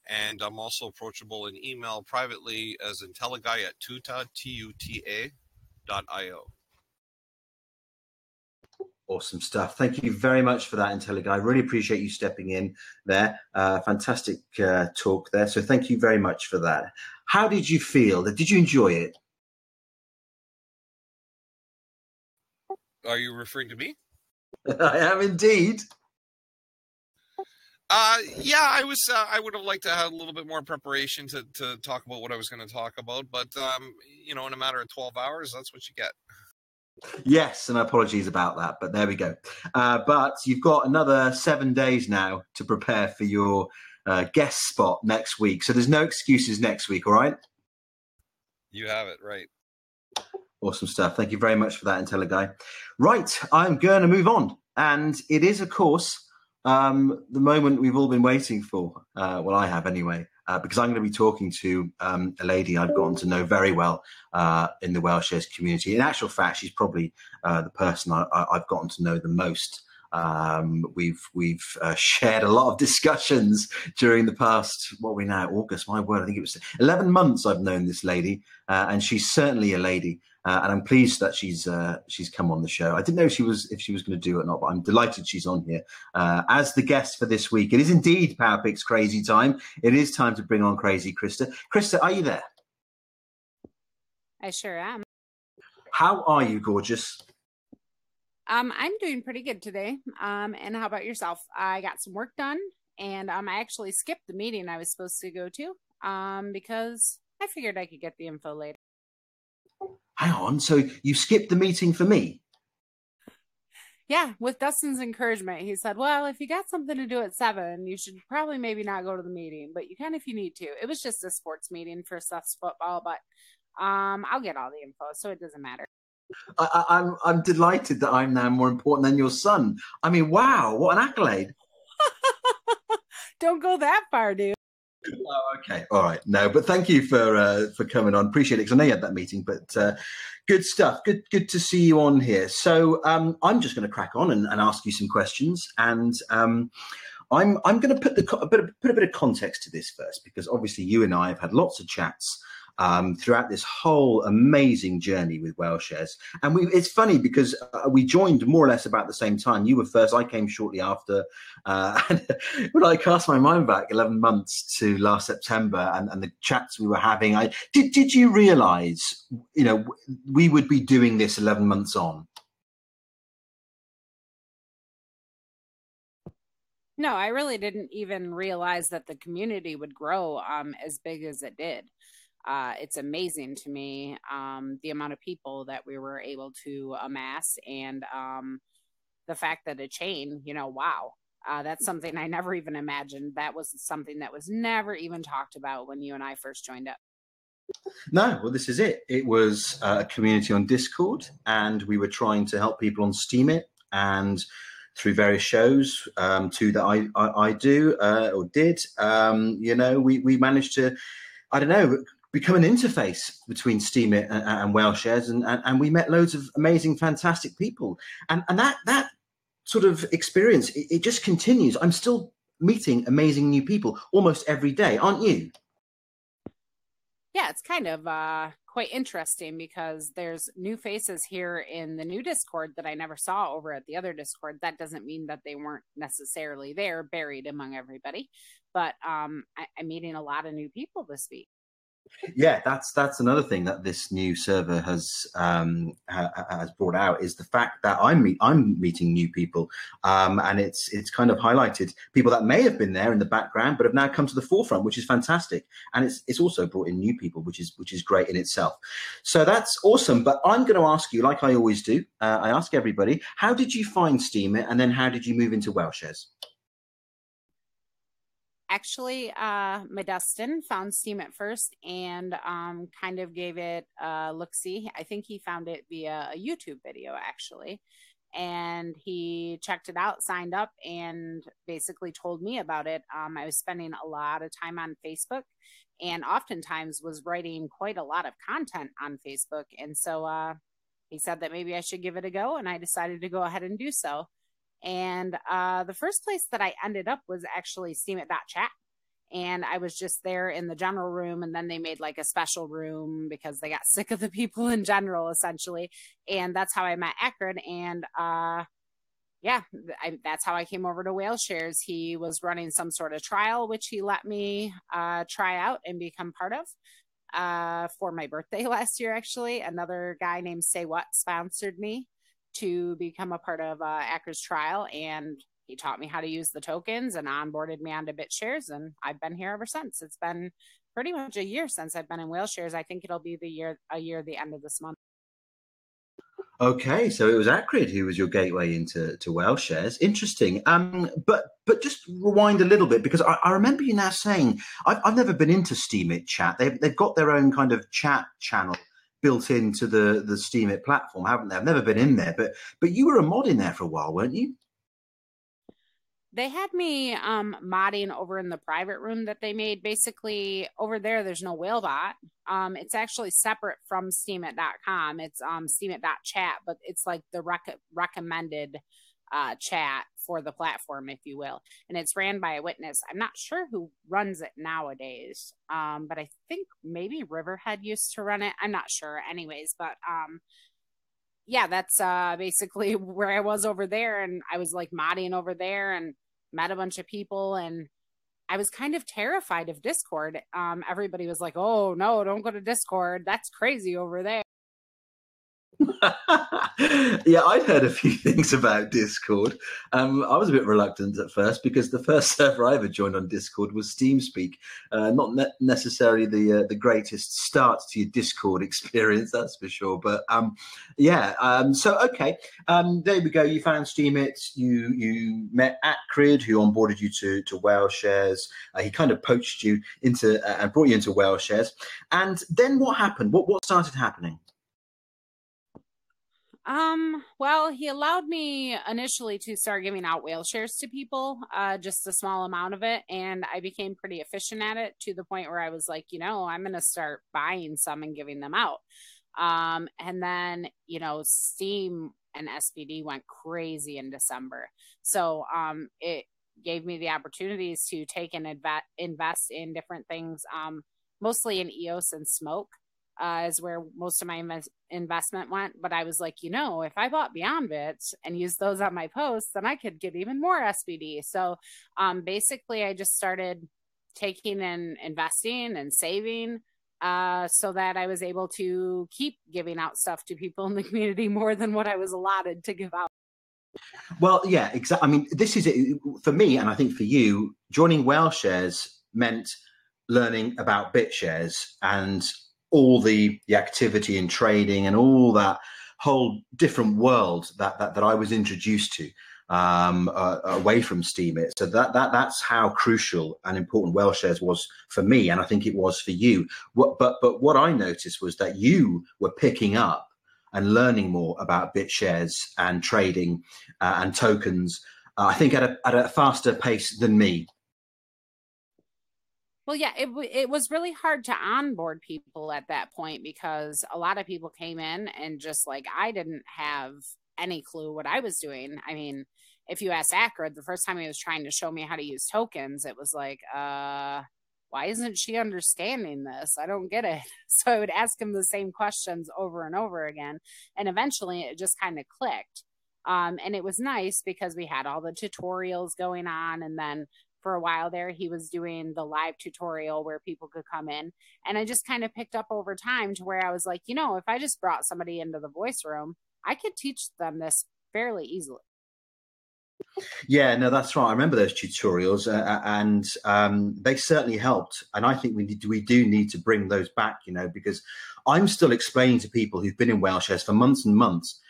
And I'm also approachable in email privately as IntelliGuy at tuta.io. Awesome stuff. Thank you very much for that, IntelliGuy. I really appreciate you stepping in there. Fantastic talk there. So thank you very much for that. How did you feel? Did you enjoy it? Are you referring to me? I am indeed. Yeah, I was. I would have liked to have a little bit more preparation to talk about what I was going to talk about. But, in a matter of 12 hours, that's what you get. Yes, and apologies about that, but there we go. But you've got another 7 days now to prepare for your guest spot next week. So there's no excuses next week, all right? You have it, right. Awesome stuff. Thank you very much for that, IntelliGuy. Right, I'm going to move on. And it is, of course, the moment we've all been waiting for. Well, I have anyway. Because I'm going to be talking to a lady I've gotten to know very well in the Whaleshares community. In actual fact, she's probably the person I've gotten to know the most. We've shared a lot of discussions during the past, what are we now, August, my word, I think it was 11 months I've known this lady, and she's certainly a lady. And I'm pleased that she's come on the show. I didn't know if she was going to do it or not, but I'm delighted she's on here as the guest for this week. It is indeed PowerPic's crazy time. It is time to bring on crazy Krista. Krista, are you there? I sure am. How are you, gorgeous? I'm doing pretty good today. And how about yourself? I got some work done, and I actually skipped the meeting I was supposed to go to because I figured I could get the info later. Hang on, so you skipped the meeting for me? Yeah, with Dustin's encouragement, he said, well, if you got something to do at 7, you should probably maybe not go to the meeting, but you can if you need to. It was just a sports meeting for Seth's football, but I'll get all the info, so it doesn't matter. I'm delighted that I'm now more important than your son. I mean, wow, what an accolade. Don't go that far, dude. Oh, okay. All right. No, but thank you for coming on. Appreciate it, because I know you had that meeting, but good stuff. Good to see you on here. So I'm just going to crack on and ask you some questions. And I'm going to put a bit of context to this first, because obviously you and I have had lots of chats throughout this whole amazing journey with Whaleshares. And it's funny because we joined more or less about the same time. You were first, I came shortly after. And when I cast my mind back 11 months to last September and the chats we were having, did you realize, we would be doing this 11 months on? No, I really didn't even realize that the community would grow as big as it did. It's amazing to me, the amount of people that we were able to amass, and the fact that a chain, wow, that's something I never even imagined. That was something that was never even talked about when you and I first joined up. No, well, this is it. It was a community on Discord, and we were trying to help people on Steemit, and through various shows, two that I do or did, we managed to, I don't know, become an interface between Steemit and Whaleshares, and we met loads of amazing, fantastic people, and that sort of experience, it just continues. I'm still meeting amazing new people almost every day, aren't you? Yeah, it's kind of quite interesting because there's new faces here in the new Discord that I never saw over at the other Discord. That doesn't mean that they weren't necessarily there, buried among everybody, but I'm meeting a lot of new people this week. Yeah, that's another thing that this new server has brought out, is the fact that I'm meeting new people, and it's kind of highlighted people that may have been there in the background but have now come to the forefront, which is fantastic, and it's also brought in new people, which is great in itself. So that's awesome. But I'm going to ask you, like I always do, I ask everybody, how did you find Steemit, and then how did you move into Whaleshares? Actually, my Dustin found Steemit first and kind of gave it a look-see. I think he found it via a YouTube video, actually. And he checked it out, signed up, and basically told me about it. I was spending a lot of time on Facebook, and oftentimes was writing quite a lot of content on Facebook. And so he said that maybe I should give it a go, and I decided to go ahead and do so. And the first place that I ended up was actually Steemit.chat. And I was just there in the general room, and then they made like a special room because they got sick of the people in general, essentially. And that's how I met Akron. And that's how I came over to Whaleshares. He was running some sort of trial, which he let me try out and become part of for my birthday last year, actually. Another guy named Say What sponsored me to become a part of Akron's trial, and he taught me how to use the tokens and onboarded me onto BitsharesTalk, and I've been here ever since. It's been pretty much a year since I've been in Whaleshares. I think it'll be a year the end of this month. Okay, so it was Acrid who was your gateway into Whaleshares. Interesting. But just rewind a little bit, because I remember you now saying I've never been into Steemit chat. They've got their own kind of chat channel built into the Steemit platform, haven't they? I've never been in there, but you were a mod in there for a while, weren't you? They had me modding over in the private room that they made. Basically, over there, there's no Whalebot. It's actually separate from Steemit.com. It's Steemit.chat, but it's like the recommended chat for the platform, if you will. And it's ran by a witness. I'm not sure who runs it nowadays, but I think maybe Riverhead used to run it. I'm not sure. Anyways, but yeah, that's basically where I was over there. And I was like modding over there and met a bunch of people, and I was kind of terrified of Discord. Everybody was like, oh no, don't go to Discord. That's crazy over there. Yeah, I'd heard a few things about Discord. I was a bit reluctant at first because the first server I ever joined on Discord was TeamSpeak. Not necessarily the greatest start to your Discord experience, that's for sure. But so okay, there we go. You found Steemit. You met Acrid, who onboarded you to Whaleshares. He kind of poached you into and brought you into Whaleshares. And then what happened? What started happening? Well, he allowed me initially to start giving out Whaleshares to people, just a small amount of it. And I became pretty efficient at it to the point where I was like, I'm going to start buying some and giving them out. And then, Steam and SPD went crazy in December. So, it gave me the opportunities to take and invest in different things, mostly in EOS and Smoke. Is where most of my investment went. But I was like, if I bought Beyond Bits and used those on my posts, then I could get even more SBD. So basically, I just started taking and investing and saving so that I was able to keep giving out stuff to people in the community more than what I was allotted to give out. Well, yeah, exactly. I mean, this is it for me, and I think for you, joining Whaleshares meant learning about BitShares and all the activity and trading and all that whole different world that I was introduced to away from Steemit. So that's how crucial and important Whaleshares was for me, and I think it was for you. But what I noticed was that you were picking up and learning more about BitShares and trading and tokens. I think at a faster pace than me. Well, yeah, it was really hard to onboard people at that point because a lot of people came in and just like I didn't have any clue what I was doing. I mean, if you ask Acrid, the first time he was trying to show me how to use tokens, it was like, why isn't she understanding this? I don't get it. So I would ask him the same questions over and over again. And eventually it just kind of clicked. And it was nice because we had all the tutorials going on, and then for a while there, he was doing the live tutorial where people could come in. And I just kind of picked up over time to where I was like, if I just brought somebody into the voice room, I could teach them this fairly easily. Yeah, no, that's right. I remember those tutorials, and they certainly helped. And I think we do need to bring those back, because I'm still explaining to people who've been in Whaleshares for months and months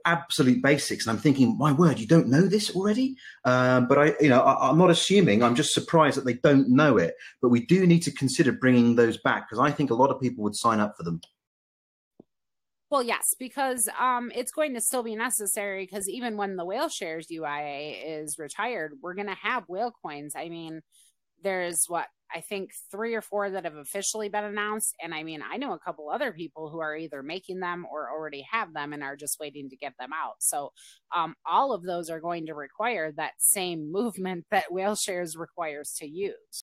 absolute basics, and I'm thinking, my word, you don't know this already? But I'm not assuming. I'm just surprised that they don't know it. But we do need to consider bringing those back because I think a lot of people would sign up for them. Well, yes, because it's going to still be necessary because even when the Whaleshares UIA is retired, we're going to have whale coins. I mean, there's I think 3 or 4 that have officially been announced. And I mean, I know a couple other people who are either making them or already have them and are just waiting to get them out. So all of those are going to require that same movement that Whaleshares requires to use.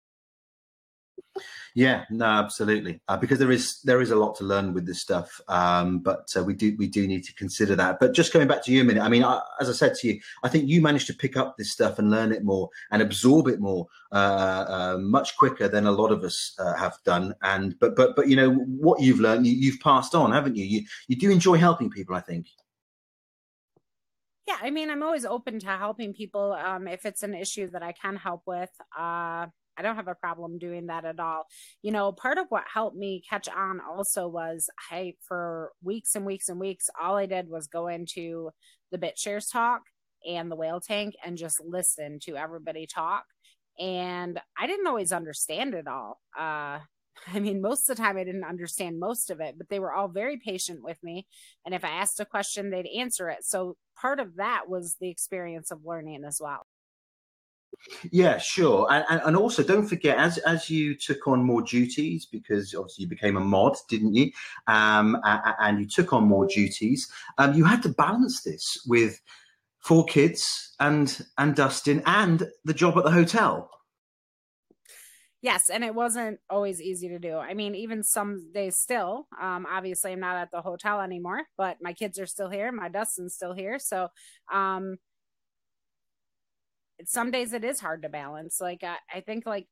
Yeah, no, absolutely. Because there is a lot to learn with this stuff, but we do need to consider that. But just going back to you a minute, I mean, as I said to you, I think you managed to pick up this stuff and learn it more and absorb it more much quicker than a lot of us have done. And but what you've learned, you've passed on, haven't you? You do enjoy helping people, I think. Yeah, I mean, I'm always open to helping people if it's an issue that I can help with. I don't have a problem doing that at all. Part of what helped me catch on also was for weeks and weeks and weeks, all I did was go into the BitShares talk and the whale tank and just listen to everybody talk. And I didn't always understand it all. I mean, most of the time I didn't understand most of it, but they were all very patient with me. And if I asked a question, they'd answer it. So part of that was the experience of learning as well. Yeah, sure. And also don't forget, as you took on more duties, because obviously you became a mod, didn't you? And you took on more duties, you had to balance this with 4 kids and Dustin and the job at the hotel. Yes, and it wasn't always easy to do. I mean, even some days still, obviously I'm not at the hotel anymore, but my kids are still here. My Dustin's still here. So, some days it is hard to balance. Like I think like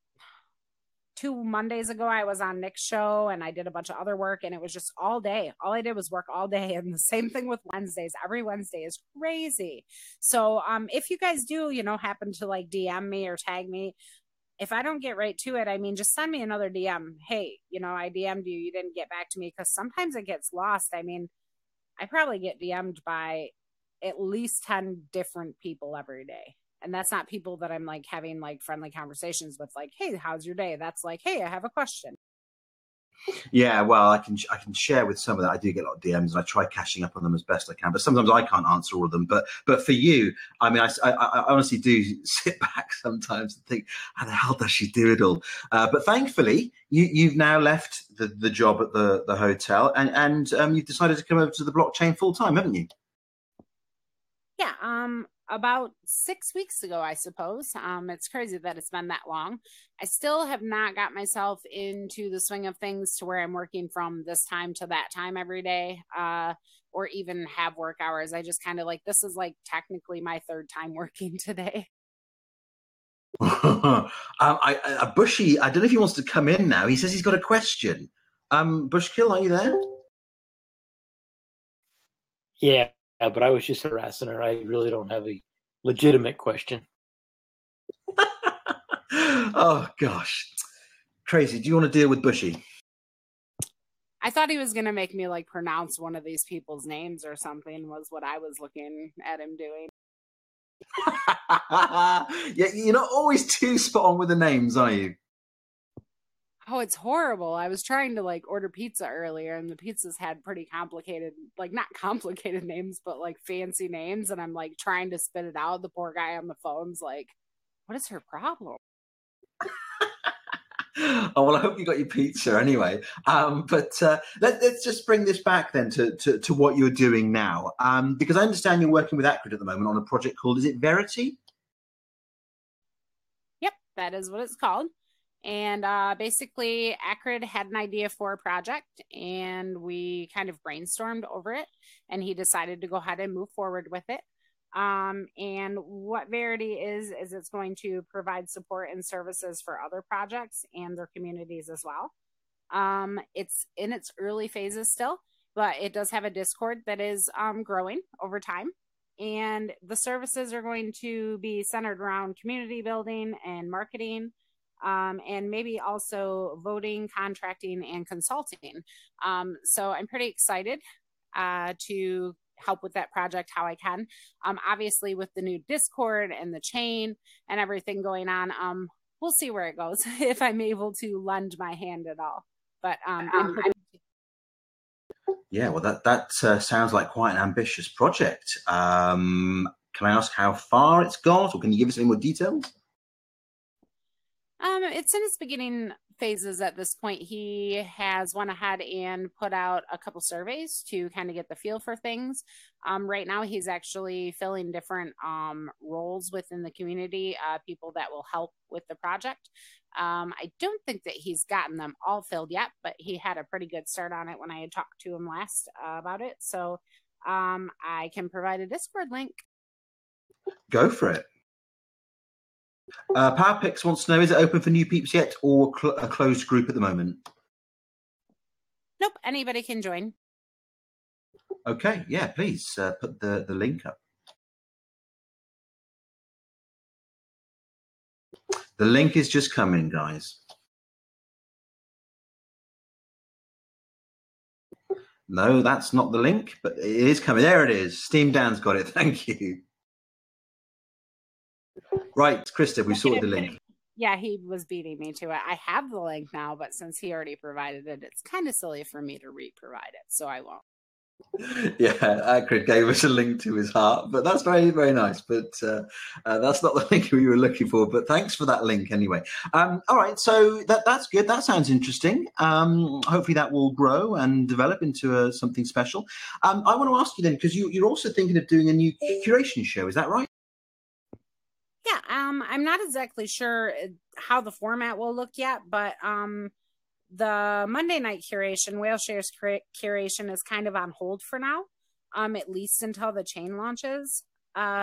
2 Mondays ago, I was on Nick's show and I did a bunch of other work, and it was just all day. All I did was work all day. And the same thing with Wednesdays. Every Wednesday is crazy. So if you guys do, happen to like DM me or tag me, if I don't get right to it, I mean, just send me another DM. Hey, I DM'd you. You didn't get back to me, because sometimes it gets lost. I mean, I probably get DM'd by at least 10 different people every day. And that's not people that I'm like having like friendly conversations with, like, hey, how's your day? That's like, hey, I have a question. Yeah, well, I can share with some of that. I do get a lot of DMs, and I try catching up on them as best I can. But sometimes I can't answer all of them. But for you, I mean, I honestly do sit back sometimes and think, how the hell does she do it all? But thankfully, you've now left the job at the hotel, and you've decided to come over to the blockchain full time, haven't you? Yeah. About 6 weeks ago, I suppose. It's crazy that it's been that long. I still have not got myself into the swing of things to where I'm working from this time to that time every day, or even have work hours. I just kind of like, this is like technically my third time working today. Bushy, I don't know if he wants to come in now. He says he's got a question. Bushkill, are you there? Yeah, but I was just harassing her. I really don't have a legitimate question. Oh, gosh. Tracy, do you want to deal with Bushy? I thought he was going to make me like pronounce one of these people's names or something, was what I was looking at him doing. Yeah, you're not always too spot on with the names, are you? Oh, it's horrible. I was trying to like order pizza earlier, and the pizzas had pretty complicated, like not complicated names, but like fancy names. And I'm like trying to spit it out. The poor guy on the phone's like, what is her problem? Oh, well, I hope you got your pizza anyway. But let's just bring this back then to what you're doing now. Because I understand you're working with Acrid at the moment on a project called, is it Verity? Yep, that is what it's called. And basically, Acrid had an idea for a project, and we kind of brainstormed over it, and he decided to go ahead and move forward with it. And what Verity is it's going to provide support and services for other projects and their communities as well. It's in its early phases still, but it does have a Discord that is growing over time. And the services are going to be centered around community building and marketing, and maybe also voting, contracting, and consulting. So I'm pretty excited to help with that project how I can. Obviously, with the new Discord and the chain and everything going on, we'll see where it goes if I'm able to lend my hand at all. But yeah, well, that sounds like quite an ambitious project. Can I ask how far it's got, or can you give us any more details? It's in its beginning phases at this point. He has went ahead and put out a couple surveys to kind of get the feel for things. Right now, he's actually filling different roles within the community, people that will help with the project. I don't think that he's gotten them all filled yet, but he had a pretty good start on it when I had talked to him last about it. So I can provide a Discord link. Go for it. PowerPix wants to know, is it open for new peeps yet, or a closed group at the moment? Nope, anybody can join. Okay, yeah, please put the link up. The link is just coming, guys. No, that's not the link, but it is coming. There it is. Steam Dan's got it. Thank you. Right, Krista, we sorted the link. Yeah, he was beating me to it. I have the link now, but since he already provided it, it's kind of silly for me to re-provide it, so I won't. Yeah, Acrid gave us a link to his heart, but that's very, very nice. But that's not the link we were looking for. But thanks for that link anyway. All right, so that's good. That sounds interesting. Hopefully that will grow and develop into something special. I want to ask you then, because you're also thinking of doing a new curation show. Is that right? Yeah, I'm not exactly sure how the format will look yet, but the Monday night curation, Whaleshares curation, is kind of on hold for now, at least until the chain launches.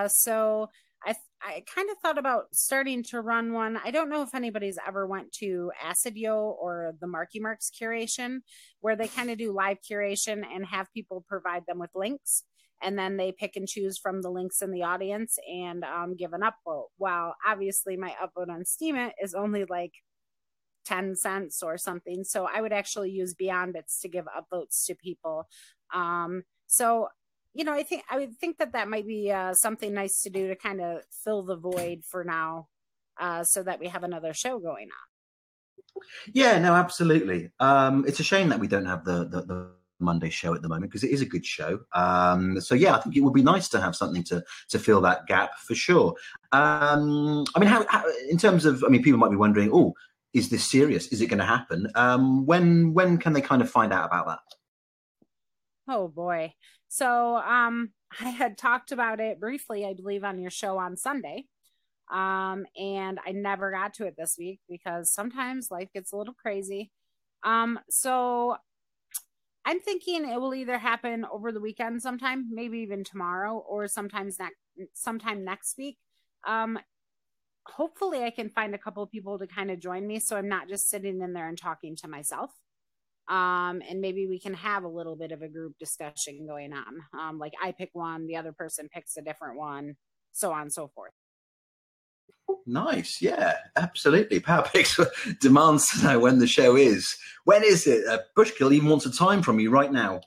So I kind of thought about starting to run one. I don't know if anybody's ever went to Acidio or the Marky Marks curation, where they kind of do live curation and have people provide them with links. And then they pick and choose from the links in the audience and give an upvote. Well, obviously my upvote on Steemit is only like 10 cents or something. So I would actually use Beyond Bits to give upvotes to people. So I would think that might be something nice to do to kind of fill the void for now, so that we have another show going on. Yeah, no, absolutely. It's a shame that we don't have the Monday show at the moment, because it is a good show. So yeah, I think it would be nice to have something to fill that gap for sure. I mean, how in terms of, I mean, people might be wondering, oh, is this serious? Is it going to happen? When can they kind of find out about that? Oh boy. So I had talked about it briefly, I believe, on your show on Sunday. And I never got to it this week because sometimes life gets a little crazy. So I'm thinking it will either happen over the weekend sometime, maybe even tomorrow, or sometime next week. Hopefully I can find a couple of people to kind of join me, so I'm not just sitting in there and talking to myself. And maybe we can have a little bit of a group discussion going on. Like I pick one, the other person picks a different one, so on and so forth. Nice. Yeah, absolutely. PowerPix demands to know when the show is. When is it? Bushkill even wants a time from you right now.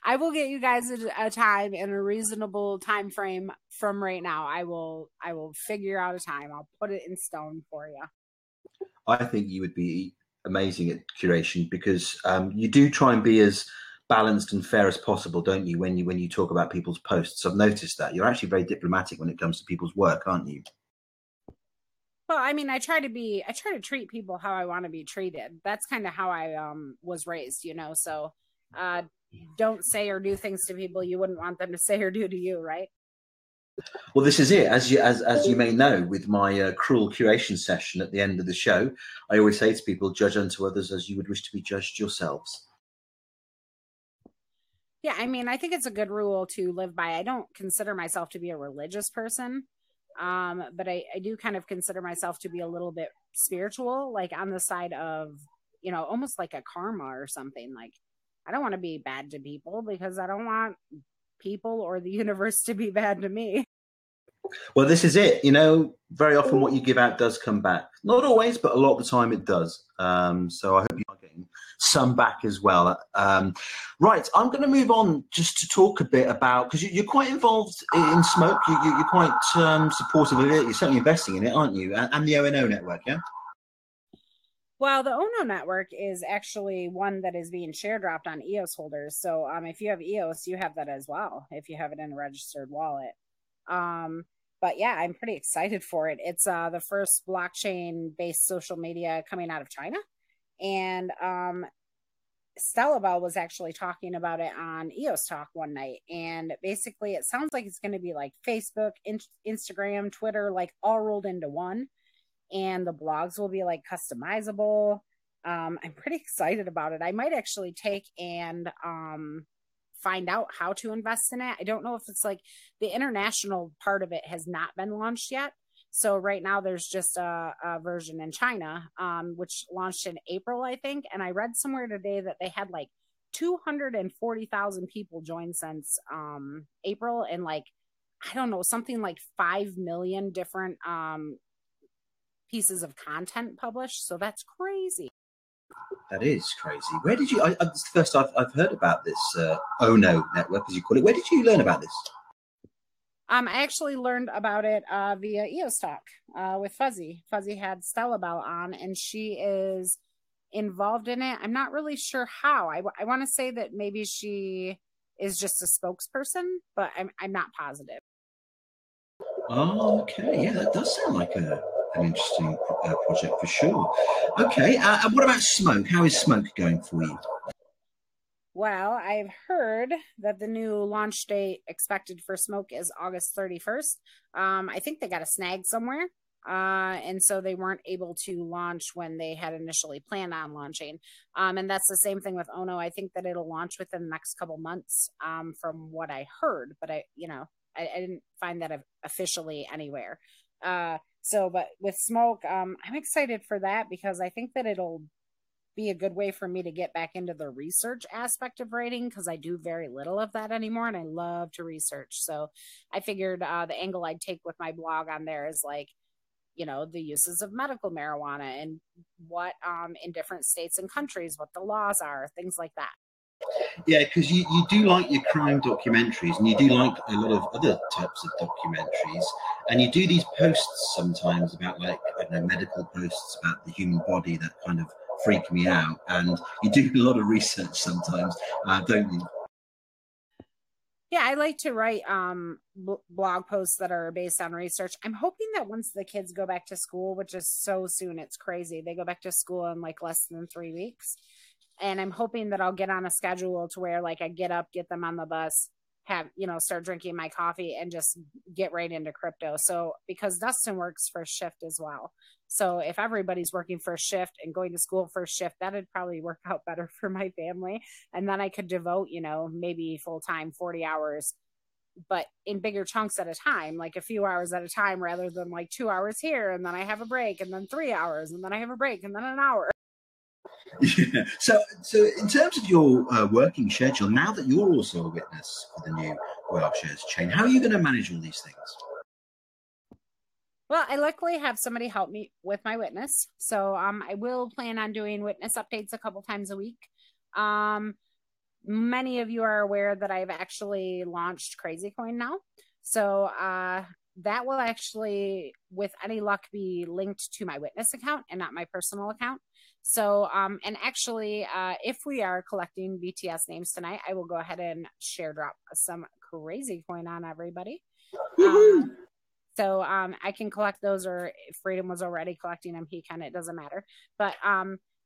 I will get you guys a time in a reasonable time frame from right now. I will figure out a time. I'll put it in stone for you. I think you would be amazing at curation, because you do try and be as balanced and fair as possible, don't you, when you talk about people's posts? I've noticed that you're actually very diplomatic when it comes to people's work, aren't you? Well, I mean, I try to treat people how I want to be treated. That's kind of how I was raised, so don't say or do things to people you wouldn't want them to say or do to you, right? Well, this is it. As you may know, with my cruel curation session at the end of the show, I always say to people, judge unto others as you would wish to be judged yourselves. Yeah, I mean, I think it's a good rule to live by. I don't consider myself to be a religious person, but I do kind of consider myself to be a little bit spiritual, like on the side of, almost like a karma or something. Like, I don't want to be bad to people because I don't want people or the universe to be bad to me. Well, this is it. Very often what you give out does come back. Not always, but a lot of the time it does. So I hope you are getting some back as well. Right, I'm going to move on just to talk a bit about, because you're quite involved in Smoke. You're quite supportive of it. You're certainly investing in it, aren't you? And the ONO network, yeah? Well, the ONO network is actually one that is being share dropped on EOS holders. So if you have EOS, you have that as well, if you have it in a registered wallet. But yeah, I'm pretty excited for it. It's the first blockchain-based social media coming out of China. And Stella Bell was actually talking about it on EOSTalk one night. And basically, it sounds like it's going to be like Facebook, Instagram, Twitter, like all rolled into one. And the blogs will be like customizable. I'm pretty excited about it. I might actually take and find out how to invest in it. I don't know if it's like the international part of it has not been launched yet. So right now there's just a version in China, which launched in April, I think. And I read somewhere today that they had like 240,000 people join since April, and like, I don't know, something like 5 million different pieces of content published. So that's crazy. That is crazy. Where did you? It's the first I've heard about this ONO network, as you call it. Where did you learn about this? I actually learned about it via EOSTalk with Fuzzy. Fuzzy had Stella Bell on, and she is involved in it. I'm not really sure how. I want to say that maybe she is just a spokesperson, but I'm not positive. Oh, okay. Yeah, that does sound like an interesting project for sure. Okay. And what about Smoke? How is Smoke going for you? Well, I've heard that the new launch date expected for Smoke is August 31st. I think they got a snag somewhere. And so they weren't able to launch when they had initially planned on launching. And that's the same thing with ONO. I think that it'll launch within the next couple months, from what I heard. But I didn't find that officially anywhere. But with Smoke, I'm excited for that because I think that it'll be a good way for me to get back into the research aspect of writing because I do very little of that anymore and I love to research. So I figured the angle I'd take with my blog on there is like, the uses of medical marijuana and what in different states and countries, what the laws are, things like that. Yeah, because you do like your crime documentaries and you do like a lot of other types of documentaries, and you do these posts sometimes about, like, I don't know, medical posts about the human body that kind of freak me out, and you do a lot of research sometimes, don't you? Yeah, I like to write blog posts that are based on research. I'm hoping that once the kids go back to school, which is so soon, it's crazy. They go back to school in like less than 3 weeks. And I'm hoping that I'll get on a schedule to where like I get up, get them on the bus, start drinking my coffee and just get right into crypto. So because Dustin works first shift as well. So if everybody's working first shift and going to school first shift, that'd probably work out better for my family. And then I could devote, maybe full time, 40 hours, but in bigger chunks at a time, like a few hours at a time, rather than like 2 hours here. And then I have a break and then 3 hours and then I have a break and then an hour. Yeah. So in terms of your working schedule, now that you're also a witness for the new Whaleshares chain, how are you going to manage all these things? Well, I luckily have somebody help me with my witness. So I will plan on doing witness updates a couple times a week. Many of you are aware that I've actually launched Crazy Coin now. So that will actually, with any luck, be linked to my witness account and not my personal account. So, and actually, if we are collecting BTS names tonight, I will go ahead and share drop some Crazy Coin on everybody. So I can collect those, or if Freedom was already collecting them, he can, it doesn't matter. But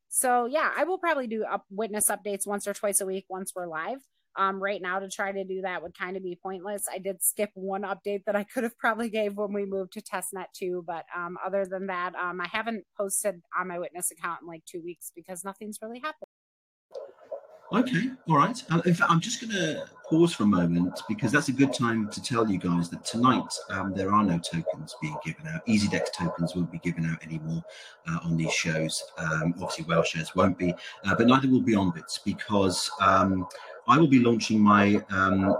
so yeah, I will probably do witness updates once or twice a week once we're live. Right now to try to do that would kind of be pointless. I did skip one update that I could have probably gave when we moved to testnet 2, but other than that, I haven't posted on my witness account in like 2 weeks because nothing's really happened. Okay, all right. In fact, I'm just going to pause for a moment because that's a good time to tell you guys that tonight there are no tokens being given out. EasyDex tokens won't be given out anymore on these shows. Obviously, Whaleshares won't be, but neither will BeyondBits because I will be launching my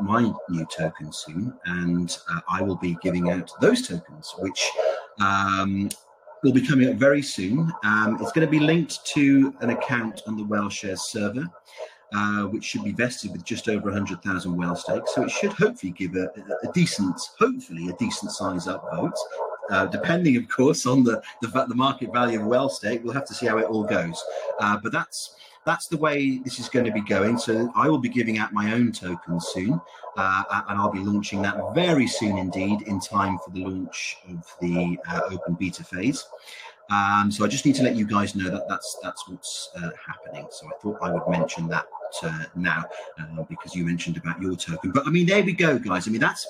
my new token soon, and I will be giving out those tokens, which will be coming up very soon. It's going to be linked to an account on the Whaleshares server. Which should be vested with just over 100,000 whale stakes. So it should hopefully give a decent size up vote, depending, of course, on the market value of a whale stake. We'll have to see how it all goes. But that's the way this is going to be going. So I will be giving out my own token soon, and I'll be launching that very soon indeed, in time for the launch of the open beta phase. So I just need to let you guys know that that's what's happening. So I thought I would mention that now because you mentioned about your token. But I mean, there we go, guys. I mean, that's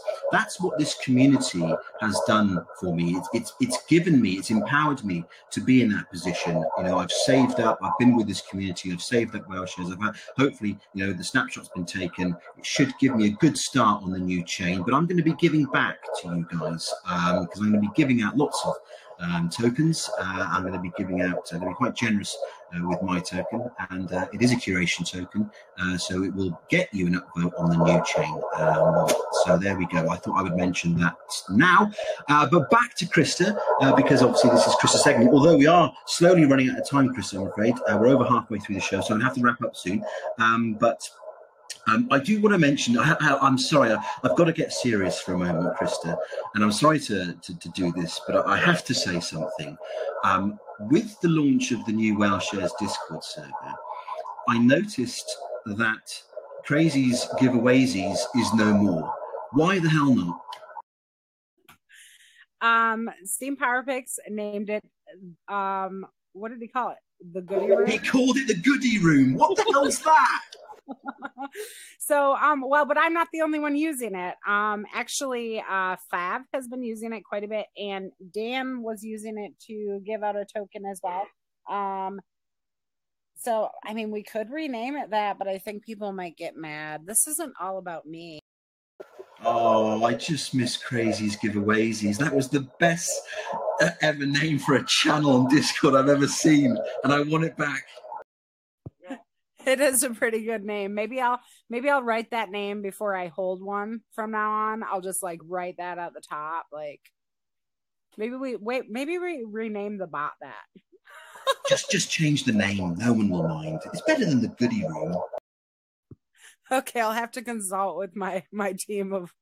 what this community has done for me. It's given me, it's empowered me to be in that position. I've saved up. I've been with this community. I've saved up Whaleshares. I've had, hopefully, the snapshot's been taken. It should give me a good start on the new chain. But I'm going to be giving back to you guys because I'm going to be giving out lots of tokens. I'm going to be giving out, I'm going to be quite generous with my token, and it is a curation token, so it will get you an upvote on the new chain. So there we go. I thought I would mention that now. But back to Krista, because obviously this is Krista's segment, although we are slowly running out of time, Krista, I'm afraid. We're over halfway through the show, so I'm going to have to wrap up soon. I do want to mention, I'm sorry, I've got to get serious for a moment, Krista, and I'm sorry to do this, but I have to say something. With the launch of the new Whaleshares Discord server, I noticed that Crazy's Giveawaysies is no more. Why the hell not? Steam PowerPix named it, what did he call it? The Goodie Room? He called it the Goodie Room. What the hell's that? So, well, but I'm not the only one using it. Actually, Fav has been using it quite a bit, and Dan was using it to give out a token as well. So, I mean, we could rename it that, but I think people might get mad. This isn't all about me. Oh, I just miss Crazy's Giveaways. That was the best ever name for a channel on Discord I've ever seen, and I want it back. It is a pretty good name. Maybe I'll write that name before I hold one from now on. I'll just like write that at the top. Like maybe we rename the bot that. Just change the name. No one will mind. It's better than the Goody Room. Okay, I'll have to consult with my team of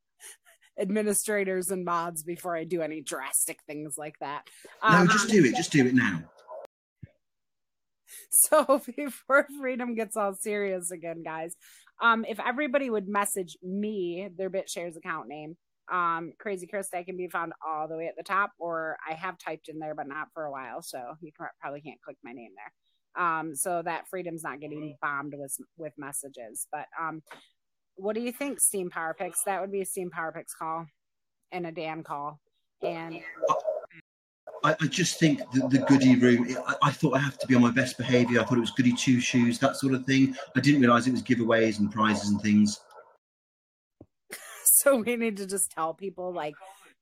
administrators and mods before I do any drastic things like that. No, just do it. Just do it now. So before Freedom gets all serious again, guys, if everybody would message me their BitShares account name, Crazy Krista can be found all the way at the top, or I have typed in there, but not for a while, so you probably can't click my name there. So that Freedom's not getting bombed with messages. But what do you think, Steam Power Picks? That would be a Steam Power Picks call and a Dan call. And I just think the Goody Room, I thought I have to be on my best behaviour. I thought it was Goody Two Shoes, that sort of thing. I didn't realise it was giveaways and prizes and things. So we need to just tell people, like,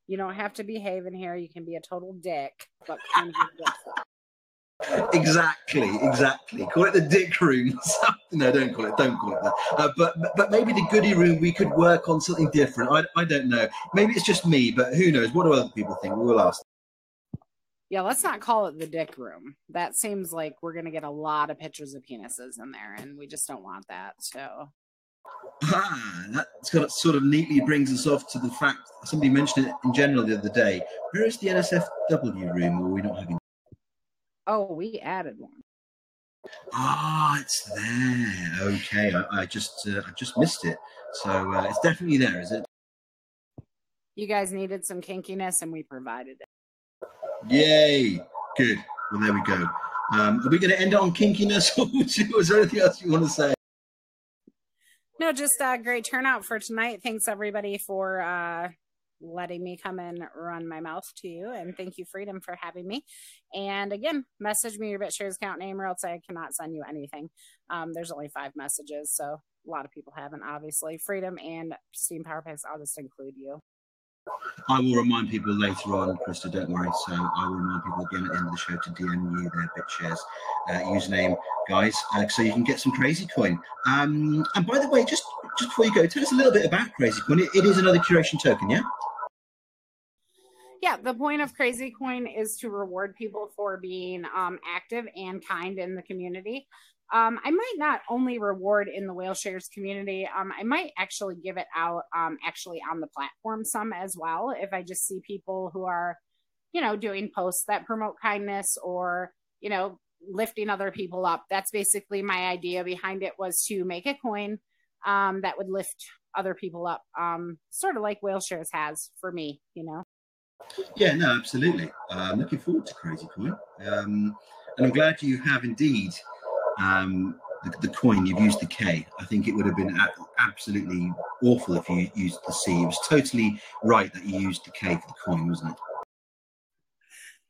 you don't have to behave in here. You can be a total dick, but come here. Exactly. Call it the Dick Room. No, don't call it that. But maybe the Goody Room, we could work on something different. I don't know. Maybe it's just me, but who knows? What do other people think? We'll ask. Yeah, let's not call it the Dick Room. That seems like we're going to get a lot of pictures of penises in there, and we just don't want that. So that's got sort of neatly brings us off to the fact somebody mentioned it in general the other day. Where is the NSFW room? Or are we not having? Oh, we added one. It's there. Okay, I just missed it. So it's definitely there, is it? You guys needed some kinkiness, and we provided it. Yay! Good. Well, there we go. Are we going to end on kinkiness, or was there anything else you want to say? No, just a great turnout for tonight. Thanks, everybody, for letting me come and run my mouth to you. And thank you, Freedom, for having me. And again, message me your BitShares account name, or else I cannot send you anything. There's only 5 messages, so a lot of people haven't, obviously. Freedom and Steam Power Picks, I'll just include you. I will remind people later on, Krista, don't worry. So I will remind people again at the end of the show to DM you their BitShares username, guys, so you can get some Crazy Coin. And by the way, just before you go, tell us a little bit about Crazy Coin. It is another curation token, yeah? Yeah, the point of Crazy Coin is to reward people for being active and kind in the community. I might not only reward in the Whaleshares community, I might actually give it out actually on the platform some as well. If I just see people who are, doing posts that promote kindness or, lifting other people up. That's basically my idea behind it, was to make a coin that would lift other people up, sort of like Whaleshares has for me, Yeah, no, absolutely. I'm looking forward to Crazy Coin. And I'm glad you have indeed the coin. You've used the K. I think it would have been absolutely awful if you used the C. It was totally right that you used the K for the coin, wasn't it?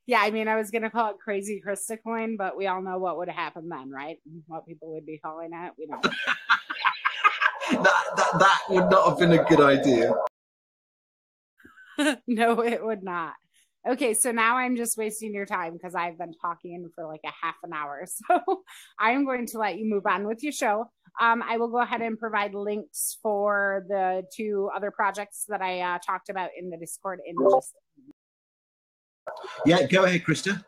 Yeah, I mean, I was going to call it Crazy Krista Coin, but we all know what would have happened then, right? What people would be calling it. We don't. that would not have been a good idea. No, it would not. Okay, so now I'm just wasting your time because I've been talking for like a half an hour. So I'm going to let you move on with your show. I will go ahead and provide links for the 2 other projects that I talked about in the Discord in just. Yeah, go ahead, Krista.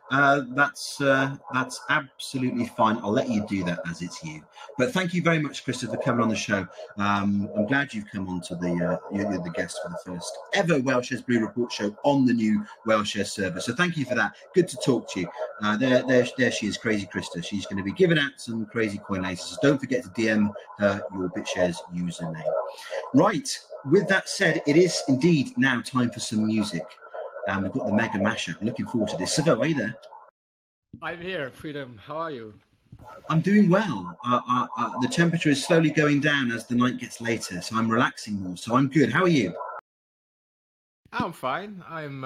That's absolutely fine. I'll let you do that as it's you. But thank you very much, Krista, for coming on the show. I'm glad you've come on to you're the guest for the first ever Whaleshares Blue Report show on the new Whaleshares server. So thank you for that. Good to talk to you. There she is, Crazy Krista. She's going to be giving out some crazy coin later. So don't forget to DM her your BitShares username. Right. With that said, it is indeed now time for some music. We've got the mega mashup. Looking forward to this. Savo, are you there? I'm here, Freedom. How are you? I'm doing well. The temperature is slowly going down as the night gets later, so I'm relaxing more. So I'm good. How are you? I'm fine. I'm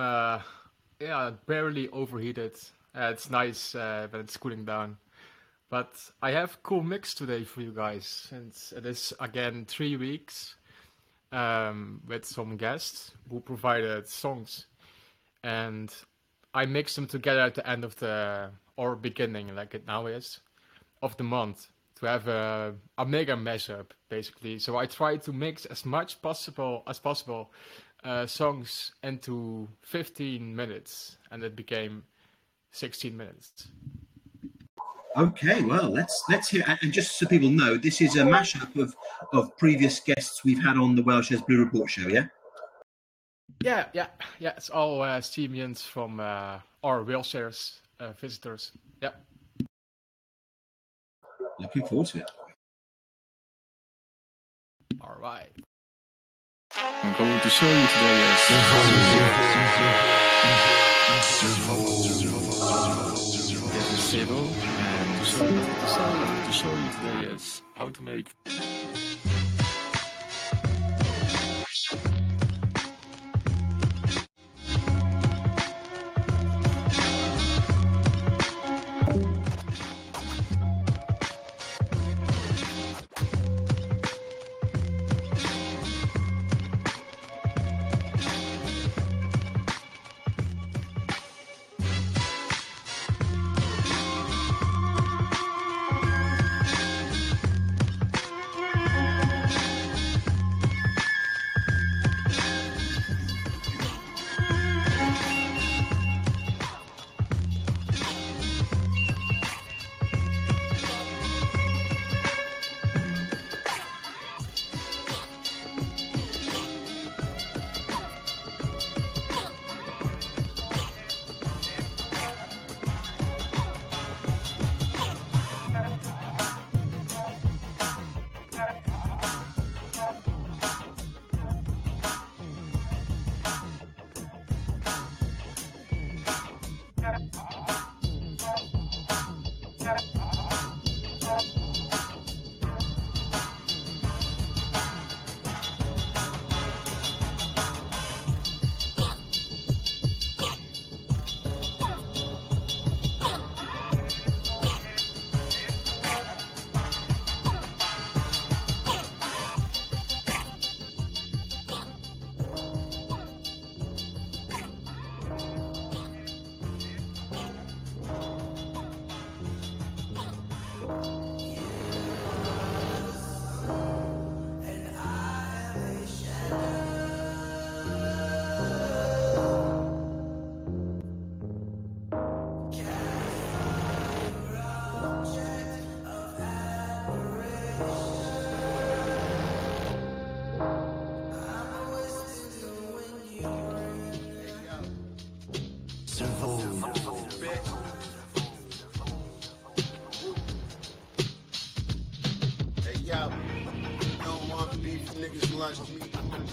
barely overheated. It's nice when it's cooling down. But I have a cool mix today for you guys, since it is again 3 weeks. with some guests who provided songs, and I mixed them together at the end of or beginning, like it now is, of the month to have a mega mashup, basically. So I tried to mix as much as possible songs into 15 minutes, and it became 16 minutes. Okay, well, let's hear. And just so people know, this is a mashup of previous guests we've had on the Whaleshares Blue Report show, yeah? Yeah. It's all Steamians from our Whaleshares visitors. Yeah. Looking forward to it. All right. I'm going to show you today this is Civil, and to show you today is how to make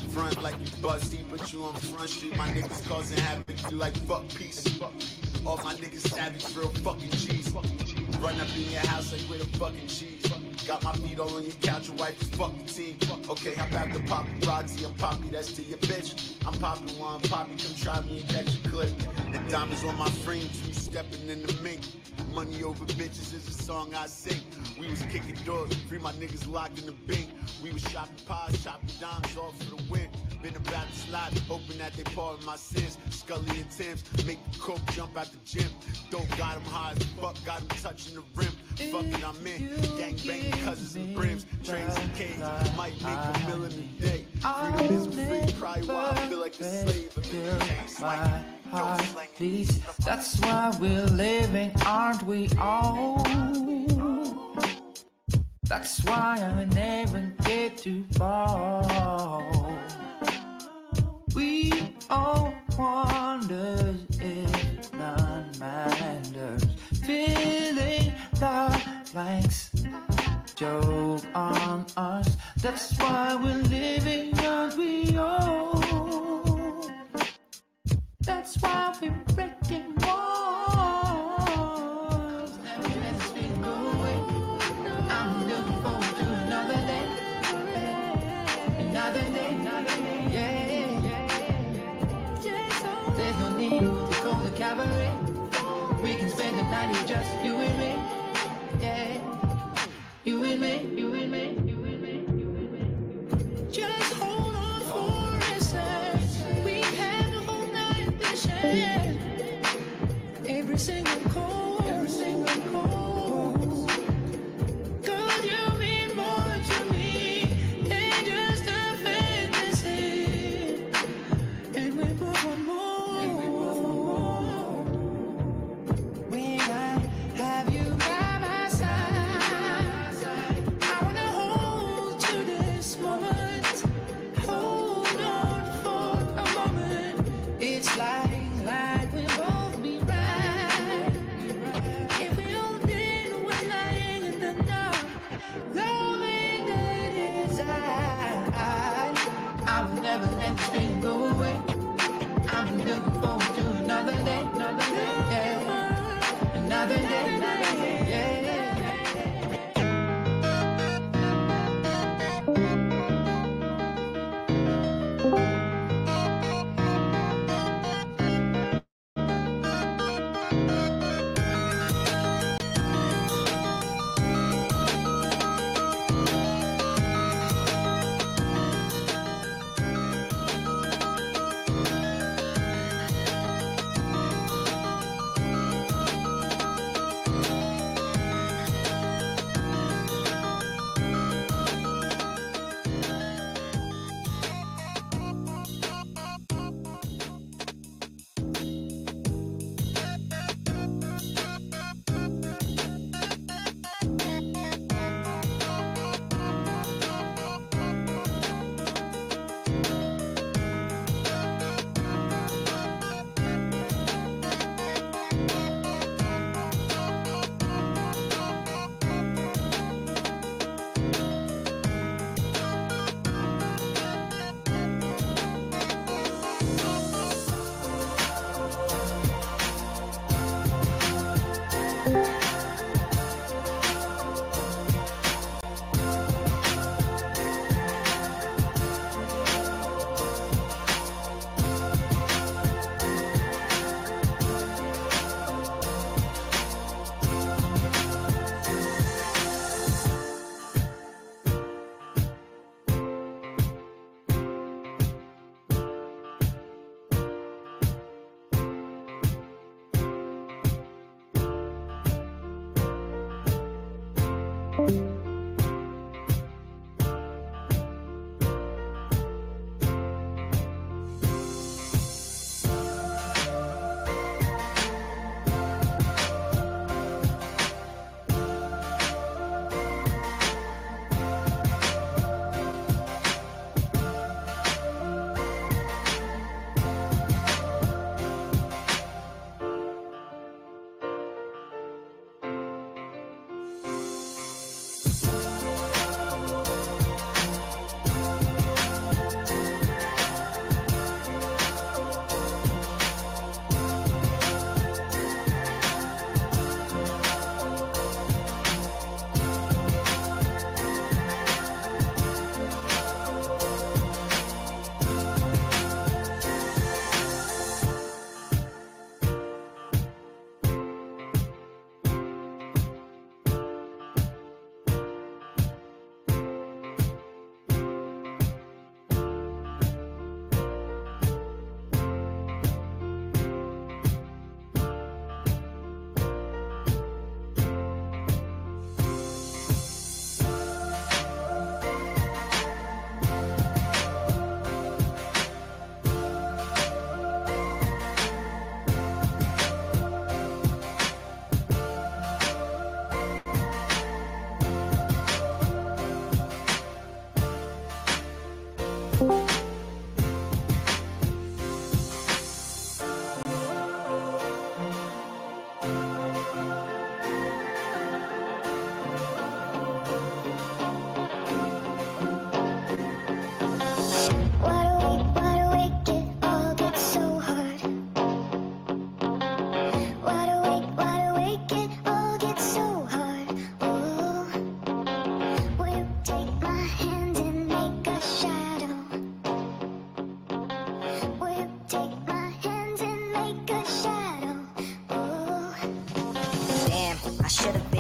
Front like you busty, but you on Front Street. My niggas causing havoc, you like fuck peace. All my niggas savage, real fucking G's. Run up in your house like with a fucking cheese. Got my feet all on your couch, your wife is fucking team. Okay, I'm back to paparazzi, I'm Poppy, that's to your bitch. I'm Poppy one, Poppy, come try me and catch a clip. The diamonds on my frames, we stepping in the mink. Money over bitches is a song I sing. We was kicking doors, free my niggas locked in the bank. We was shopping pies, shopping dimes, all for the win. Been about to slide, hoping that they pardon my sins. Scully and Tim's, make the coke jump out the gym. Dope got him high as fuck, got him touching the rim. Fuck it, I'm in. Gang banging cousins and brims. Trains and canes, might make $1 million a day. Freedom isn't free, probably why I feel like a slave. Please, that's why we're living, aren't we all? That's why I never get too far. We all wonder if none matters. Filling the blanks, joke on us. That's why we're living, aren't we all? That's why we're breaking walls. Let's be going. I'm looking forward to another day. Another day, yeah. There's no need to call the cabaret. We can spend the night here, just you and me. Yeah. You and me, you and me, you and me, you and me. Just hold on. never let this feeling go away. I'm looking forward to another day, yeah. Another day, yeah.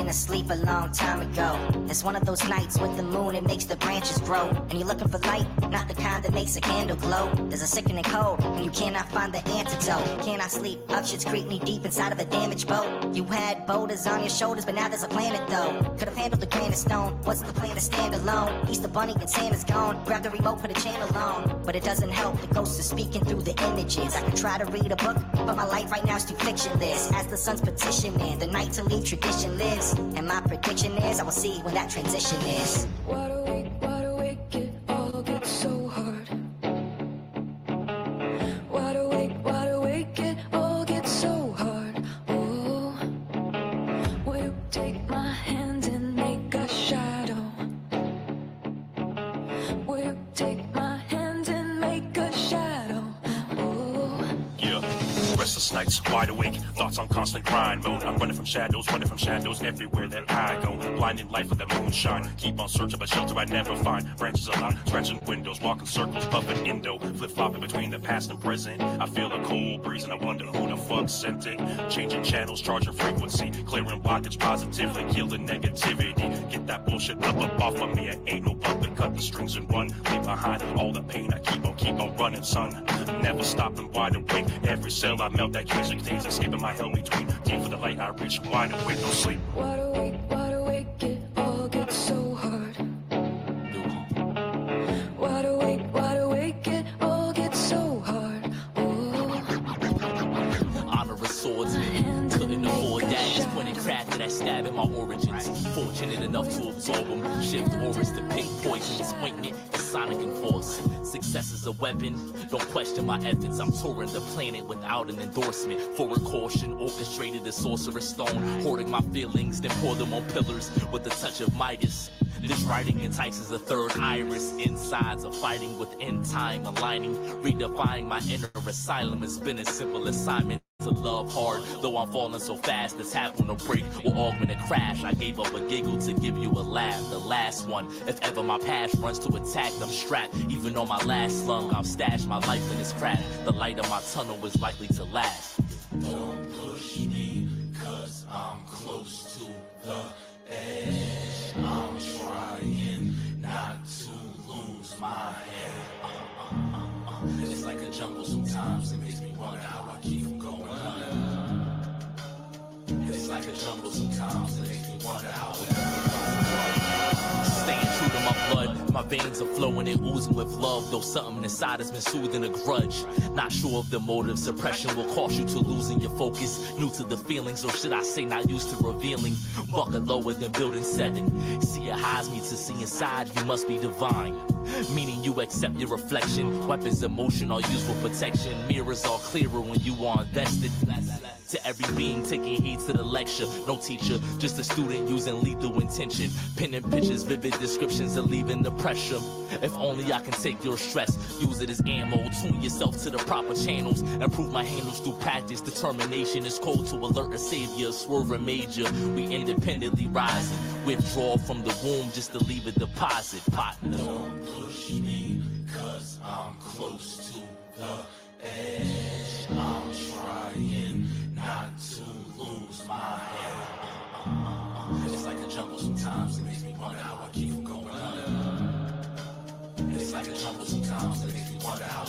Asleep a long time ago. It's one of those nights with the moon, it makes the branches grow. And you're looking for light, not the kind that makes a candle glow. There's a sickening cold, and you cannot find the antidote. Cannot sleep, up shit's creep knee deep inside of a damaged boat. You had boulders on your shoulders, but now there's a planet though. Could have handled the granite stone. What's the plan to stand alone? Easter Bunny and Santa's gone. Grab the remote, put a channel on. But it doesn't help, the ghosts are speaking through the images. I could try to read a book, but my life right now is too fictionless. As the sun's petitioning, the night to leave tradition lives. And my prediction is I will see when that transition is. Wide awake, it all gets so hard. Wide awake, it all gets so hard. Oh, will you take my hand and make a shadow? Will you take my hand and make sleepless nights, wide awake, thoughts on constant grind mode. I'm running from shadows everywhere that I go. Blinding light with the moonshine, keep on searching but shelter I never find. Branches a lot, scratching windows, walking circles, puffing indo, flip-flopping between the past and present. I feel a cold breeze and I wonder who the fuck sent it. Changing channels, charging frequency, clearing blockage positively, killing negativity. Get that bullshit up off of me. I ain't no puppet, cut the strings and run. Leave behind all the pain. I keep on running, son. Never stopping, wide awake. Every cell I melt, that music things escaping my hell between. Deep for the light I reach, wide awake, no sleep. Wide awake, it all gets so hard. Wide awake, it all gets so hard. Oh. Honor a swordsman, couldn't afford that. Just pointed crafted at stabbing my origins. Fortunate enough to absorb them, shift auras to pick poisons, ointment, sonic and force. Success is a weapon, don't question my efforts. I'm touring the planet without an endorsement. Forward caution, orchestrated a sorcerer's stone, hoarding my feelings, then pour them on pillars with a touch of Midas. This writing entices a third iris. Insides are fighting within time, aligning, redefining my inner asylum. It's been a simple assignment to love hard, though I'm falling so fast. This happen to break or augment a crash. I gave up a giggle to give you a laugh. The last one, if ever my past runs to attack, I'm strapped. Even on my last slung, I've stashed my life in this crack. The light of my tunnel is likely to last. Don't push me, cause I'm close to the edge. I'm trying not to lose my head. It's like a jungle sometimes. It makes me wonder how I keep from going under. It's like a jungle sometimes. It makes me wonder how Staying true to my blood, my veins are flowing and oozing with love. Though something inside has been soothing a grudge. Not sure of the motive, suppression will cause you to losing your focus. New to the feelings, or should I say not used to revealing. Bucket lower than building 7. See it hides me to see inside, you must be divine. Meaning you accept your reflection. Weapons of motion are used for protection. Mirrors are clearer when you are invested. To every being taking heed to the lecture. No teacher, just a student using lethal intention. Penning pictures, vivid descriptions, and leaving the pressure. If only I can take your stress, use it as ammo. Tune yourself to the proper channels. Improve my handles through practice. Determination is code to alert a savior. Swerve a major, we independently rising. Withdraw from the womb just to leave a deposit. Partner. Don't push me, cause I'm close to the edge. I'm trying not to lose my head. It's like a jungle sometimes. It makes me wonder how I keep from going under. It's like a jungle sometimes. It makes me wonder how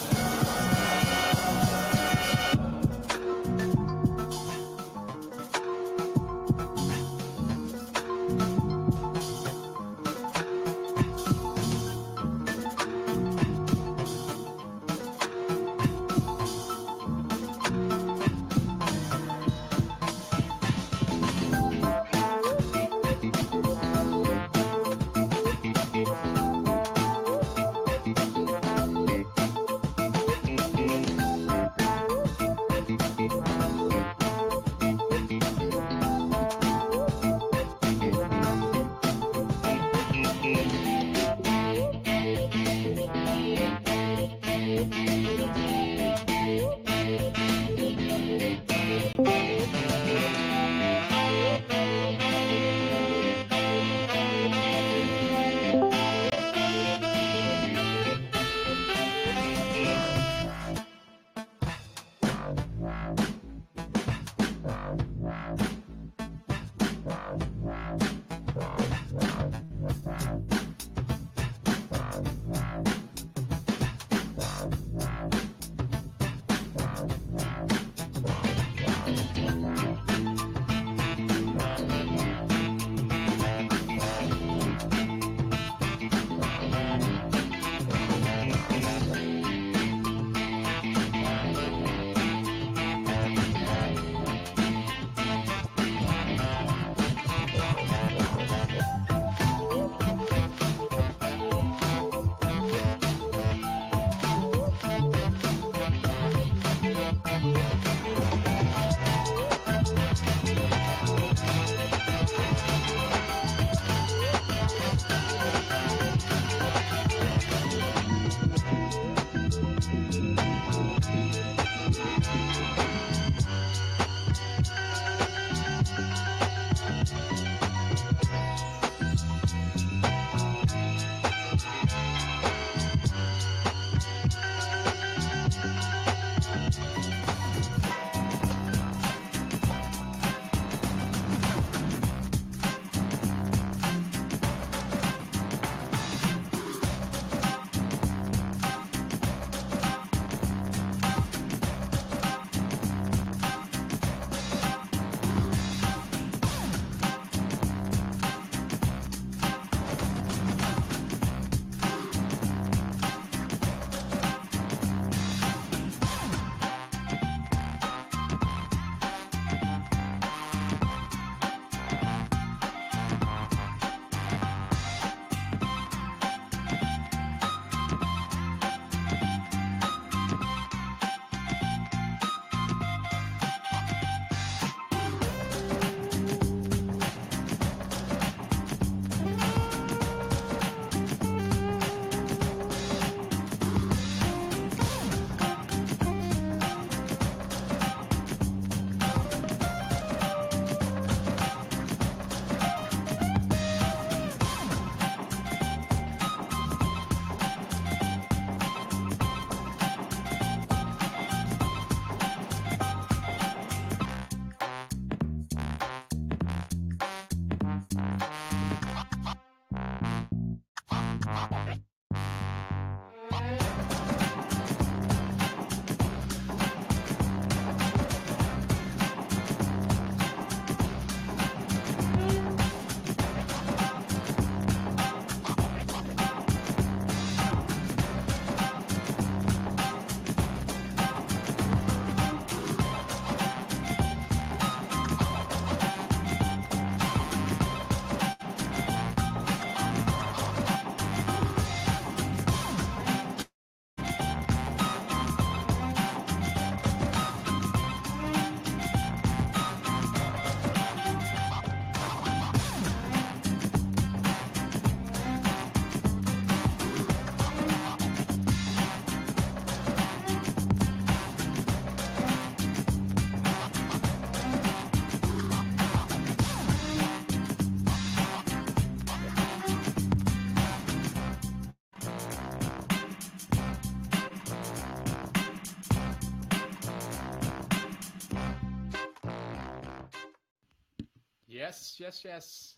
Yes, yes, yes.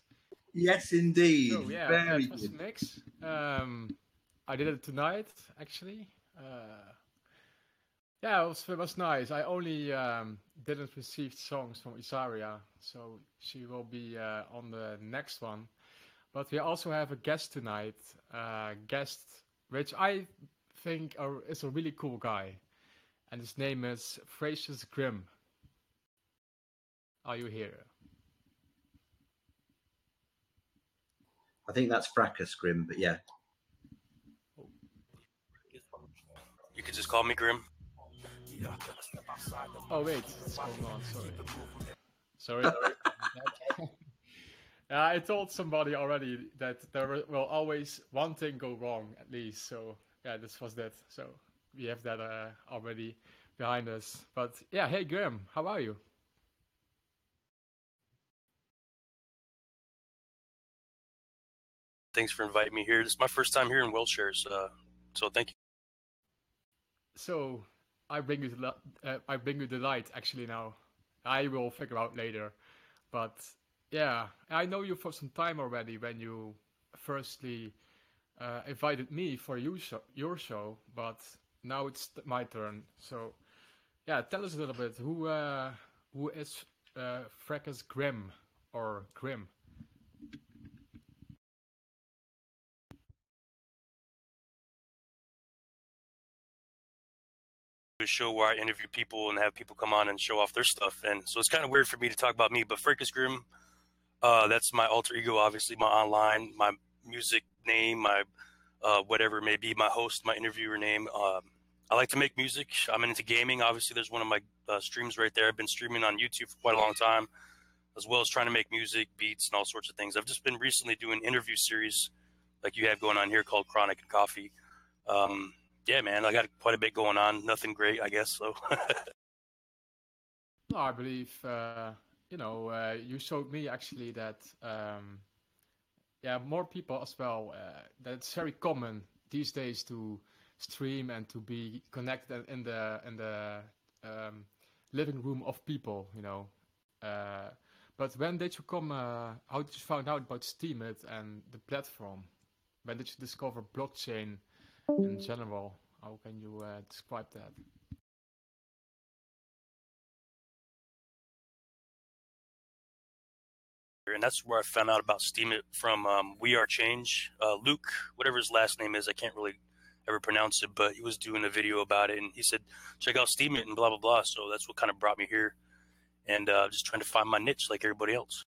Yes, indeed. So yeah, Very that was good. the mix. I did it tonight, actually. Yeah, it was nice. I only didn't receive songs from Isaria, so she will be on the next one. But we also have a guest tonight, guest which I think is a really cool guy, and his name is Whaleshares Grimm. Are you here? I think that's Fracas Grim, but yeah. You could just call me Grim. Oh wait, what's going on? Sorry. I told somebody already that there will always one thing go wrong at least. So yeah, this was that. So we have that already behind us. But yeah, hey Graham, how are you? Thanks for inviting me here. This is my first time here in Whaleshares, so thank you. So I bring you the light actually now. I will figure out later. But yeah, I know you for some time already when you firstly invited me for your show, but now it's my turn. So yeah, tell us a little bit who is Fracas Grimm or Grimm? A show where I interview people and have people come on and show off their stuff, and so it's kind of weird for me to talk about me. But Fracas Grimm, that's my alter ego, obviously, my online, my music name, my whatever it may be, my host, my interviewer name. I like to make music. I'm into gaming. Obviously, there's one of my streams right there. I've been streaming on YouTube for quite a long time, as well as trying to make music, beats, and all sorts of things. I've just been recently doing interview series like you have going on here called Chronic and Coffee. Yeah, man, I got quite a bit going on. Nothing great, I guess. So. No, I believe you showed me actually that more people as well. That's very common these days to stream and to be connected in the living room of people. But when did you come? How did you find out about Steemit and the platform? When did you discover blockchain in general? How can you describe that? And that's where I found out about Steemit from We Are Change. Luke, whatever his last name is, I can't really ever pronounce it, but he was doing a video about it, and he said, check out Steemit and blah, blah, blah. So that's what kind of brought me here, and just trying to find my niche like everybody else.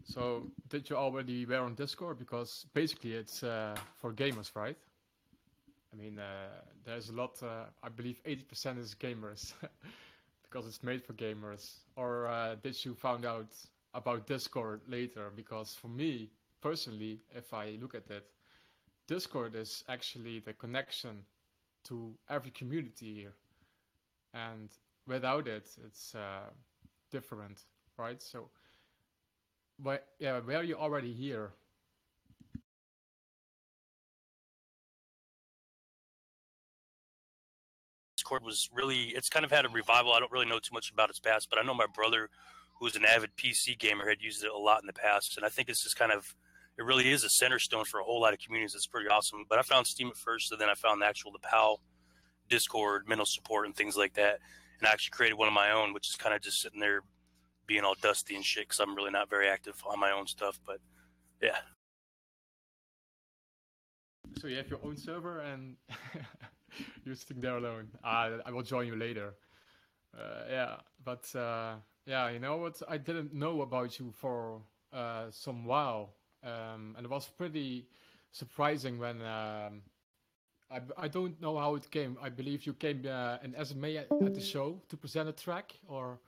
So did you already were on Discord? Because basically it's for gamers, right? I mean, there's a lot, I believe 80% is gamers. Because it's made for gamers, or did you find out about Discord later? Because for me personally, if I look at it, Discord is actually the connection to every community here, and without it, it's different, right? So, where are you already here? Discord was really, it's kind of had a revival. I don't really know too much about its past, but I know my brother, who's an avid PC gamer, had used it a lot in the past. And I think it's just kind of, it really is a center stone for a whole lot of communities. It's pretty awesome. But I found Steam at first, and then I found the PAL, Discord, mental support, and things like that. And I actually created one of my own, which is kind of just sitting there being all dusty and shit because I'm really not very active on my own stuff. But yeah. So you have your own server and you're sitting there alone. I will join you later. Yeah, you know what? I didn't know about you for some while, and it was pretty surprising when I don't know how it came. I believe you came in SMA at the show to present a track or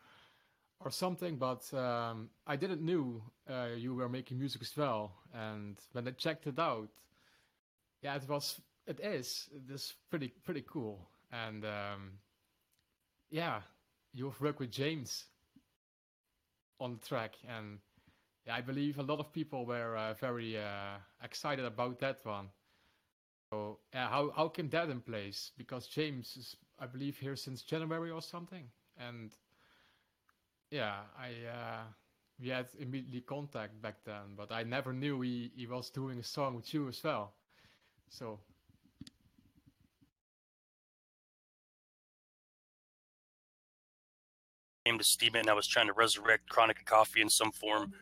something, but I didn't knew you were making music as well. And when I checked it out, yeah, it is pretty cool. And yeah, you've worked with James on the track, and yeah, I believe a lot of people were very excited about that one. So how came that in place? Because James is, I believe, here since January or something, and yeah, we had immediately contact back then, but I never knew he was doing a song with you as well. So Came to Steven, and I was trying to resurrect Chronic of Coffee in some form.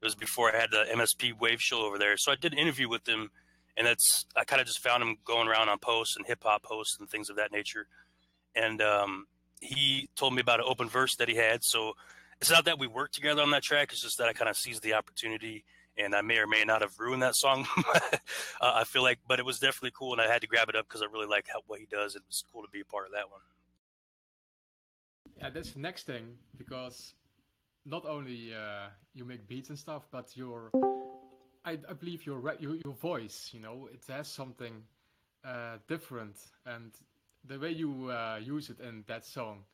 It was before I had the MSP Wave show over there. So I did an interview with him, and I kind of just found him going around on posts and hip hop posts and things of that nature. And he told me about an open verse that he had. So it's not that we worked together on that track. It's just that I kind of seized the opportunity, and I may or may not have ruined that song. I feel like, but it was definitely cool, and I had to grab it up because I really like what he does. It was cool to be a part of that one. yeah, that's the next thing, because not only you make beats and stuff, but I believe your voice, it has something different, and the way you use it in that song,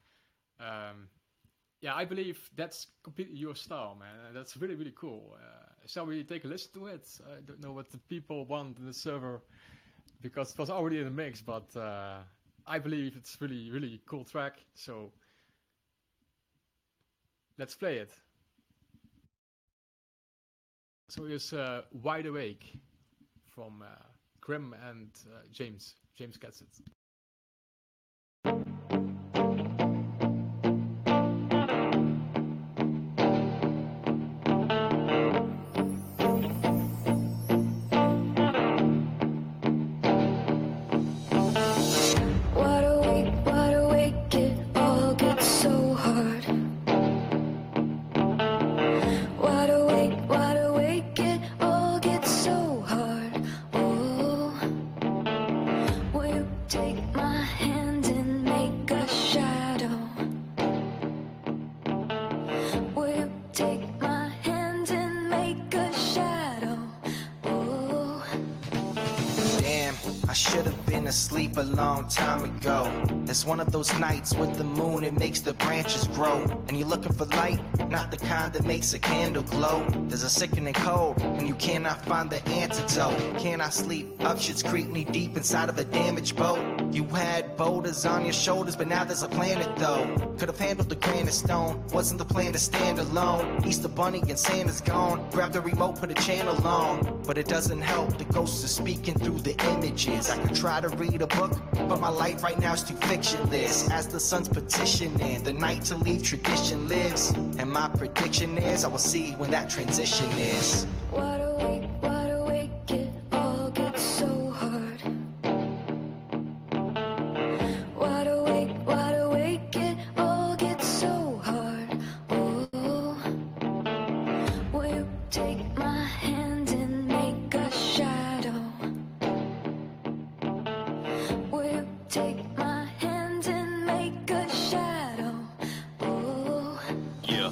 yeah, I believe that's completely your style, man, and that's really, really cool. Shall we take a listen to it? I don't know what the people want in the server, because it was already in the mix, but I believe it's really, really cool track, so let's play it. So here's Wide Awake from Grim and James gets it. Wide awake, it all gets so hard. Wide awake, it all gets so hard. Oh, will you take my hand and make a shadow? Will you take my hand and make a shadow? Oh. Damn, I should have been asleep a long time ago. It's one of those nights with the moon, it makes the branches grow. And you're looking for light, not the kind that makes a candle glow. There's a sickening cold, and you cannot find the antidote. Cannot sleep, up shit's creep knee deep inside of a damaged boat. You had boulders on your shoulders, but now there's a planet though. Could have handled the granite stone, wasn't the plan to stand alone. Easter Bunny and Santa's gone, grab the remote, put a channel on. But it doesn't help, the ghosts are speaking through the images. I could try to read a book, but my life right now is too fictionless. As the sun's petitioning, the night to leave tradition lives. And my prediction is, I will see when that transition is. Wide awake, it all gets so hard. Wide awake, it all gets so hard. Oh, will you take my hand and make a shadow? Will you take my hand and make a shadow? Oh. Yeah.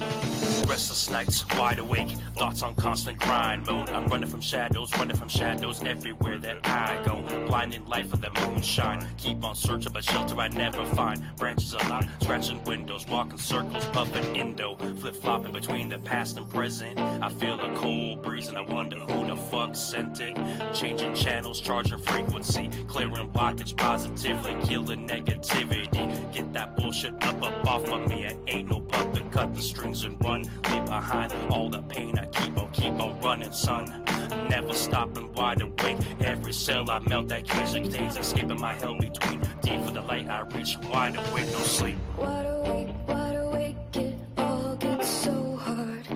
Restless nights, wide awake, thoughts on constant grind mode. I'm running from shadows everywhere that I go. Blinding light for the moonshine. Keep on searching, but shelter I never find. Branches a lot, scratching windows, walking circles, puffing Indo. Flip-flopping between the past and present. I feel a cold breeze and I wonder who the fuck sent it. Changing channels, charging frequency, clearing blockage positively, killing negativity. Get that bullshit up off of me. I ain't no puppet, cut the strings and run. Leave behind all the pain. I keep on running, son. Never stopping, wide awake. Every cell I melt, that music days escaping my hell between. Deep for the light I reach, wide awake, no sleep. Wide awake, it all gets so hard.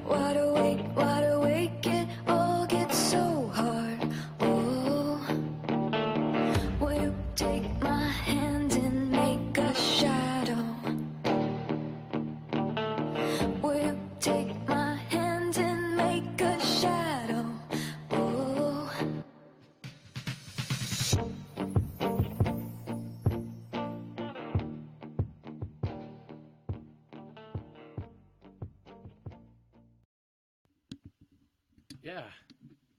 Wide awake, it all gets so hard. Oh, will you take my hand and make a shadow? Will you take my hand and make a shadow? Oh. Yeah,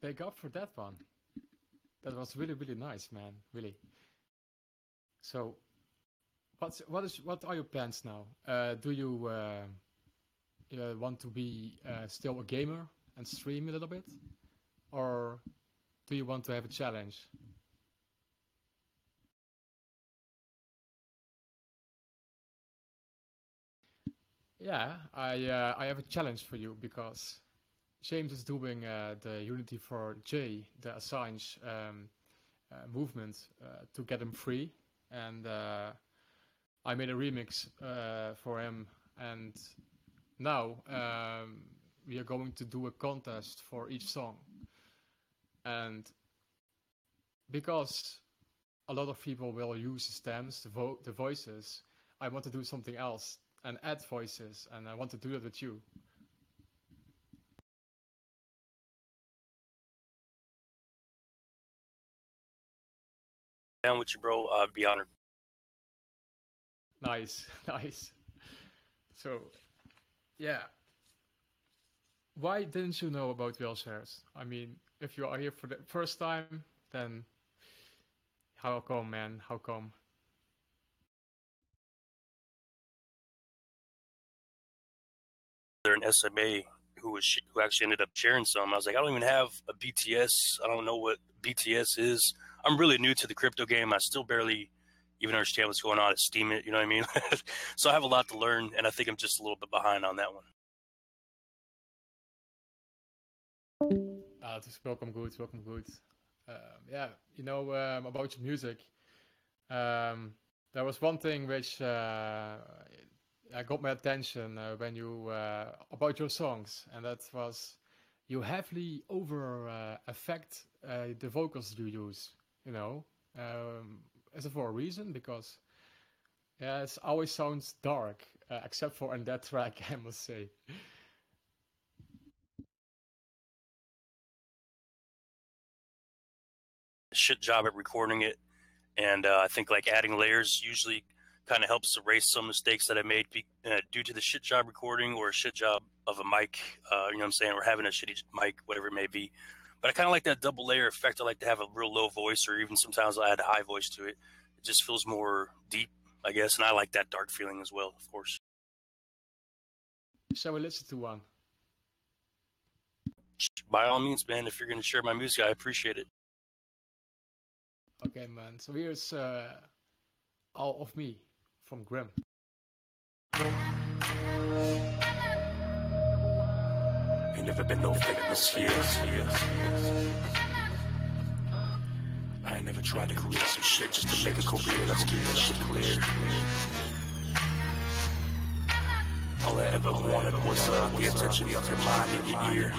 big up for that one. That was really, really nice, man. Really. So, what are your plans now? Do you want to be still a gamer and stream a little bit, or do you want to have a challenge? Yeah, I have a challenge for you because James is doing the Unity for J, the Assange movement to get him free, and I made a remix for him, and now we are going to do a contest for each song, and because a lot of people will use the stems, the voices, I want to do something else and add voices, and I want to do it with you. Down with you, bro. I'd be honored. Nice, nice. So, yeah. Why didn't you know about Whaleshares? I mean, if you are here for the first time, then how come, man? How come? They're an SMA who actually ended up sharing some. I was like, I don't even have a BTS. I don't know what BTS is. I'm really new to the crypto game. I still barely even understand what's going on at Steam it. You know what I mean? So I have a lot to learn, and I think I'm just a little bit behind on that one. Het is welcome good, welcome good. Yeah, you know, about your music, there was one thing which got my attention when you about your songs, and that was you heavily over affect the vocals you use. You know, is it for a reason? Because yeah, it always sounds dark, except for in that track, I must say. Shit job at recording it, and I think like adding layers usually kind of helps erase some mistakes that I made due to the shit job recording or a shit job of a mic, you know what I'm saying, or having a shitty mic, whatever it may be. But I kind of like that double layer effect. I like to have a real low voice, or even sometimes I add a high voice to it. It just feels more deep, I guess, and I like that dark feeling as well, of course. Shall we listen to one? By all means, man, if you're going to share my music, I appreciate it. Okay, man. So here's All of Me from Grim. Ain't never been no fakeness here. I ain't never tried to create some shit just to make a career. Let's keep that shit clear. All I ever wanted was the attention of your mind and your ear.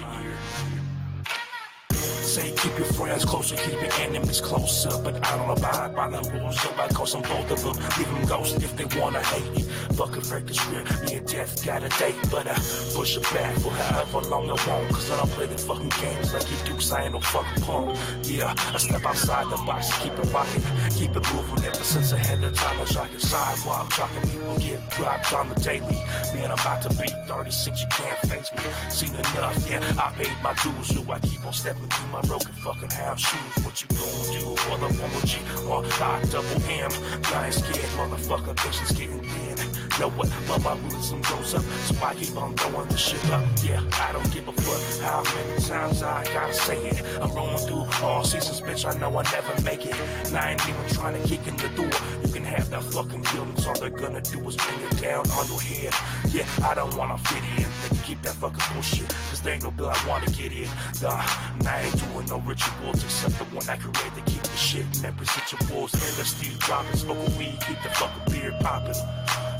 Say keep your friends closer, keep your enemies closer, but I don't abide by the rules, so I call some both of them, leave them ghost if they wanna hate you. Fuck a freaking script, me and death got a date, but I push it back for however long I want, cause I don't play the fucking games like you do, I ain't no fucking punk. Yeah, I step outside the box, keep it rocking, keep it moving, ever since I had the time I shocking sidewalk, talking people get dropped on the daily. Man, I'm about to be 36, you can't face me. Seen enough, yeah, I paid my dues, so I keep on stepping through my broken fucking house shoes. What you gonna do? Well, the one with G or I double M. I ain't scared, motherfucker, bitches getting thin. Know what? Well, my rhythm goes up, so I keep on throwing the shit up. Yeah, I don't give a fuck how many times I gotta say it. I'm rolling through all seasons, bitch, I know I never make it. And I ain't even trying to kick in the door. You can have that fucking building, all they're gonna do is bring it down on your head. Yeah, I don't wanna fit in. They can keep that fucking bullshit, cause there ain't no bill I wanna get in. And I ain't doing no rituals except the one I create to keep the shit in every rituals. And the steel dropping, smoking weed, keep the fucking beard popping.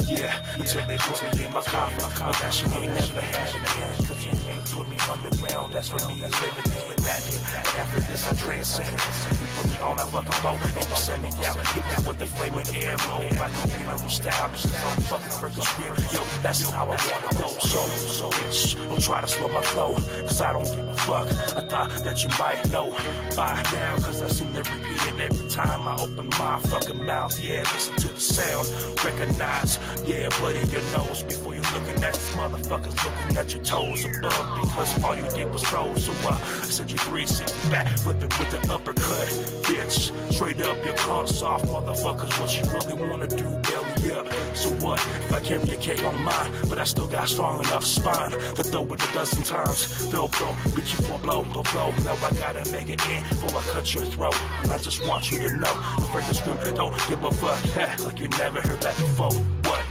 Yeah, until they put me in my coffin. But that shit ain't never happened again. Cause you ain't put me underground, that's for me, it's living in that. And after this I transcend. You put me on that fucking boat and you send me out. Hit that with the flaming arrow. I know you know style, this is on fucking freaking spirit. Yo, that's how I wanna go. So bitch, don't try to slow my flow, cause I don't give a fuck. I thought that you might know by now, cause I seem to repeat it every time I open my fucking mouth. Yeah, listen to the sound, recognize. Yeah, bloody your nose before you're looking at these motherfuckers looking at your toes above, because all you did was froze. So I said you 360 back, flipping with the uppercut. Bitch, straight up your cunt soft motherfuckers. What you really wanna do, belly up. So what? If I carry a K on mine, but I still got strong enough spine to throw it a dozen times. Velcro, bitch, you for blow. Now I gotta make it in before I cut your throat. And I just want you to know, the freaking scream, don't give a fuck. Like you never heard that before. What?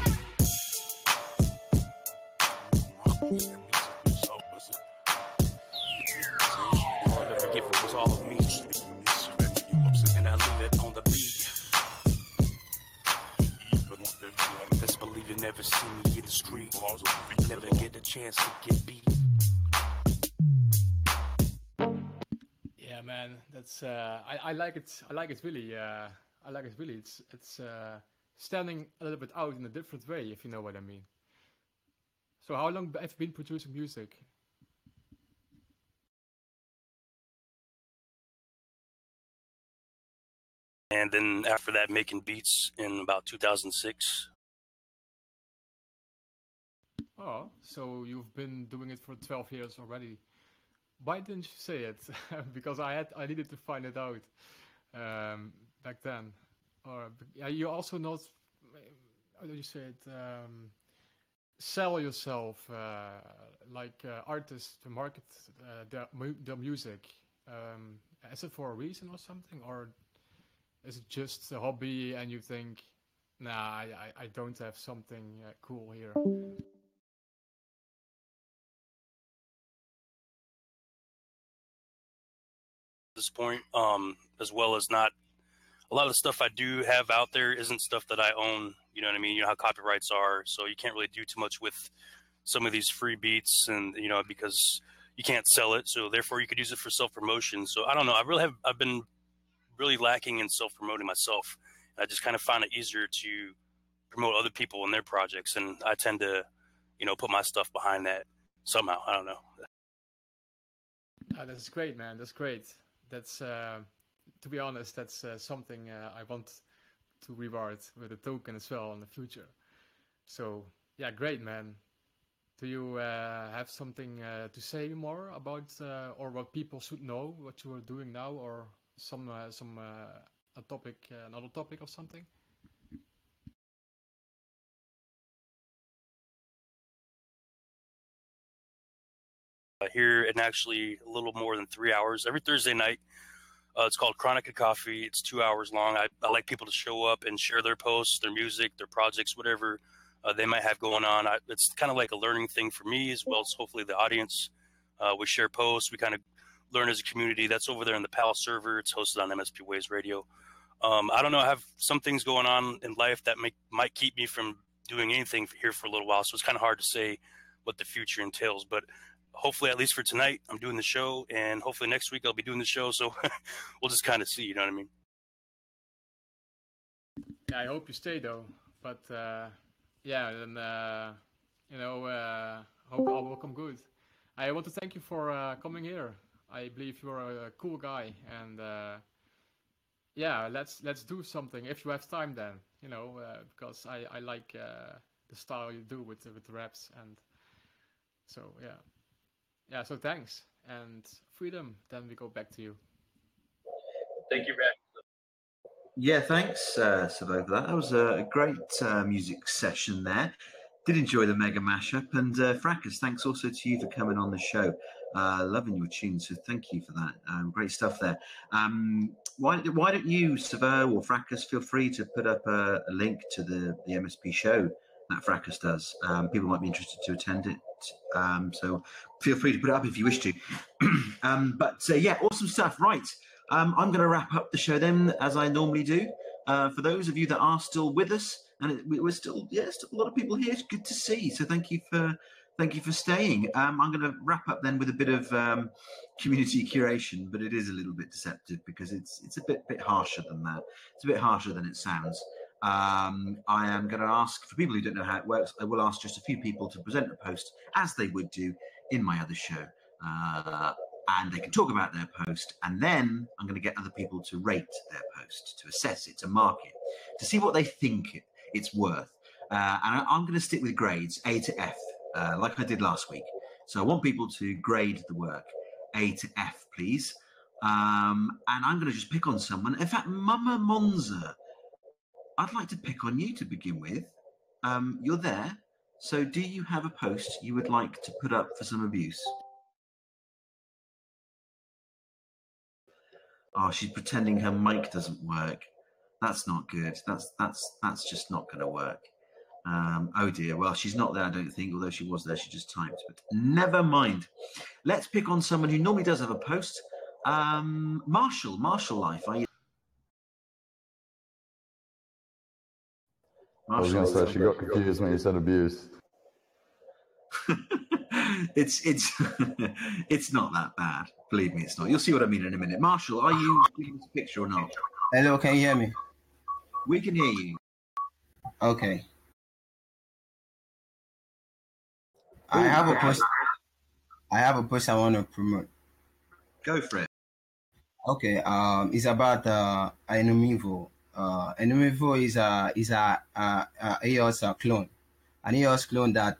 Never get a chance to get beat. Yeah, man, that's I like it. I like it really. I like it really. It's standing a little bit out in a different way, if you know what I mean. So, how long have you been producing music? And then after that, making beats in about 2006. Oh, so you've been doing it for 12 years already. Why didn't you say it? Because I needed to find it out back then. Or you also not, how do you say it? Sell yourself like artists to market the music. Is it for a reason or something, or is it just a hobby and you think, nah, I don't have something cool here? This point, as well as not a lot of the stuff I do have out there isn't stuff that I own. You know what I mean? You know how copyrights are, so you can't really do too much with some of these free beats, and you know, because you can't sell it, so therefore you could use it for self-promotion. So I don't know. I've been really lacking in self-promoting myself. I just kind of find it easier to promote other people and their projects, and I tend to, you know, put my stuff behind that somehow. I don't know. That's great, man. That's great. That's to be honest, that's something I want to reward with a token as well in the future. So yeah, great, man. Do you have something to say more about or what people should know what you are doing now, or some a topic, another topic or something? Here in actually a little more than 3 hours every Thursday night. It's called Chronica Coffee. It's 2 hours long. I like people to show up and share their posts, their music, their projects, whatever they might have going on. It's kind of like a learning thing for me as well as hopefully the audience. We share posts. We kind of learn as a community. That's over there in the PAL server. It's hosted on MSP Waves Radio. I don't know. I have some things going on in life that might keep me from doing anything here for a little while. So it's kind of hard to say what the future entails. But hopefully, at least for tonight, I'm doing the show. And hopefully next week I'll be doing the show. So we'll just kind of see. You know what I mean? Yeah, I hope you stay, though. But yeah, then, you know, hope all will come good. I want to thank you for coming here. I believe you're a cool guy, and yeah, let's do something if you have time. Then you know, because I like the style you do with the raps, and so yeah. So thanks, and Freedom. Then we go back to you. Thank you, Brad. Yeah, thanks, Savo, for that. That was a great music session there. Did enjoy the mega mashup, and Fracas, thanks also to you for coming on the show. Loving your tune, so thank you for that. Great stuff there. Why don't you, Savo or Fracas, feel free to put up a link to the MSP show that Fracas does. People might be interested to attend it, so feel free to put it up if you wish to. But yeah, awesome stuff. Right. I'm going to wrap up the show then, as I normally do. For those of you that are still with us, and we're still a lot of people here. It's good to see. So thank you for staying. I'm going to wrap up then with a bit of community curation, but it is a little bit deceptive because it's a bit harsher than that. It's a bit harsher than it sounds. I am going to ask, for people who don't know how it works, I will ask just a few people to present a post as they would do in my other show. And they can talk about their post, and then I'm going to get other people to rate their post, to assess it, to mark it, to see what they think it's worth. And I'm going to stick with grades, A to F, like I did last week. So I want people to grade the work, A to F, please. And I'm going to just pick on someone. In fact, Mama Monza, I'd like to pick on you to begin with. You're there. So do you have a post you would like to put up for some abuse? Oh, she's pretending her mic doesn't work. That's not good. That's just not going to work. Oh dear. Well, she's not there, I don't think. Although she was there, she just typed. But never mind. Let's pick on someone who normally does have a post. Marshall Life. Are you? I was going to say she got confused when you said abuse. it's it's not that bad. Believe me, it's not. You'll see what I mean in a minute. Marshall, are you seeing this picture or not? Hello, can you hear me? We can hear you. Okay. I have a post I want to promote. Go for it. Okay. It's about Enumivo. Enumivo is a EOS clone. An EOS clone that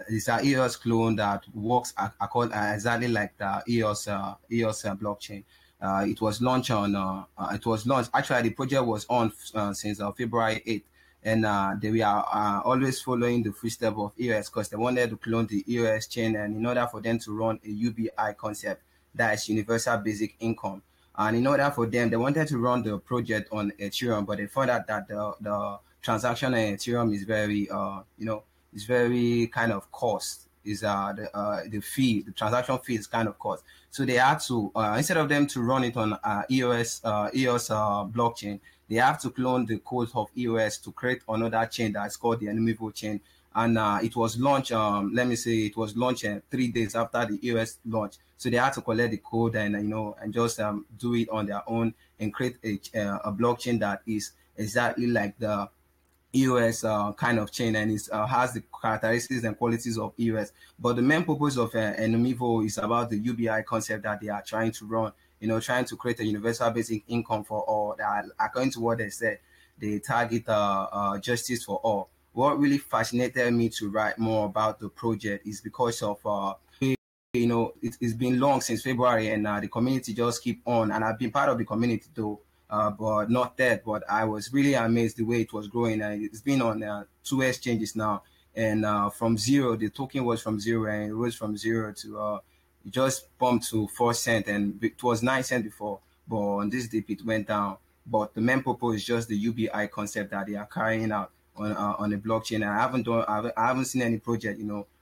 is a EOS clone that works exactly like the EOS blockchain. It was launched actually the project was on since February 8th, and they were always following the footsteps of EOS because they wanted to clone the EOS chain, and in order for them to run a UBI concept, that is universal basic income. And in order for them, they wanted to run the project on Ethereum, but they found out that the transaction on Ethereum is very, it's very kind of cost. Is the fee, the transaction fee is kind of cost. So they had to instead of them to run it on EOS blockchain, they have to clone the code of EOS to create another chain that's called the Enumivo chain. And it was launched. It was launched 3 days after the EOS launch. So they had to collect the code and just do it on their own and create a blockchain that is exactly like the EOS kind of chain, and it has the characteristics and qualities of EOS. But the main purpose of Enumivo is about the UBI concept that they are trying to run. Trying to create a universal basic income for all. That, according to what they said, they target justice for all. What really fascinated me to write more about the project is because of it's been long since February, and the community just keep on, and I've been part of the community though, but not that. But I was really amazed the way it was growing, and it's been on 2 exchanges now, and from zero, the token was from zero, and it rose from zero to it just bumped to 4 cents, and it was 9 cents before, but on this dip it went down. But the main purpose is just the UBI concept that they are carrying out on the blockchain. And I haven't seen any project,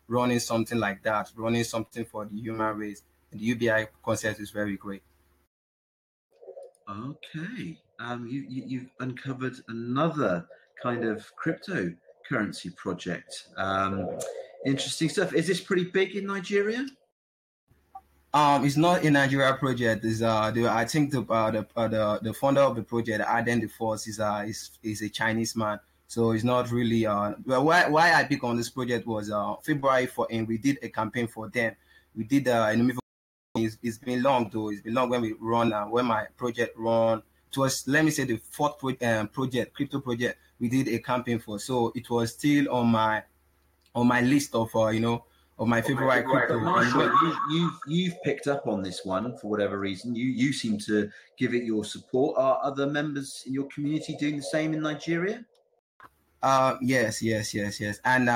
running something like that, running something for the human race. And the UBI concept is very great. Okay. You've uncovered another kind of cryptocurrency project. Interesting stuff. Is this pretty big in Nigeria? It's not a Nigeria project. It's I think the founder of the project, Aden the Force, is a Chinese man. So it's not really why I pick on this project was February 4, and we did a campaign for them. We did it's been long though. It's been long when we run when my project run. It was, let me say, the 4th crypto project we did a campaign for. So it was still on my list of of my favorite crypto. Marshall, you've picked up on this one for whatever reason. You seem to give it your support. Are other members in your community doing the same in Nigeria? Yes. And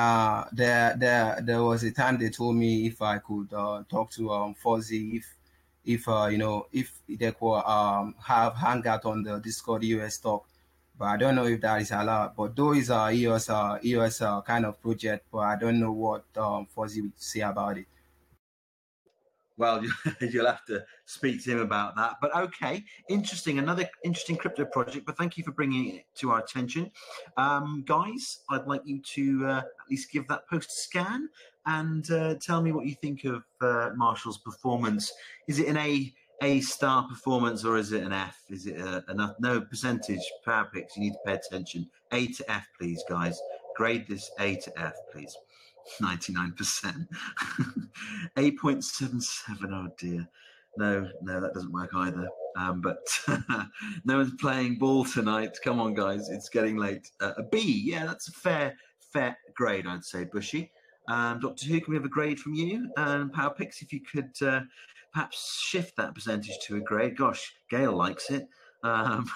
there was a time they told me if I could talk to Fuzzy if they could have hangout on the Discord EOSTalk. But I don't know if that is allowed. But though it's a EOS kind of project, but I don't know what Fuzzy would say about it. Well, you'll have to speak to him about that. But okay, interesting. Another interesting crypto project. But thank you for bringing it to our attention. Guys, I'd like you to at least give that post a scan and tell me what you think of Marshall's performance. Is it an A star performance, or is it an F? Is it no percentage? Power picks, you need to pay attention. A to F, please, guys. Grade this A to F, please. 99%. 8.77. Oh dear. No, that doesn't work either. But no one's playing ball tonight. Come on, guys, it's getting late. A B, yeah, that's a fair grade, I'd say. Bushy. Dr. Who, can we have a grade from you? And Power Picks, if you could perhaps shift that percentage to a grade. Gosh, Gail likes it. Donut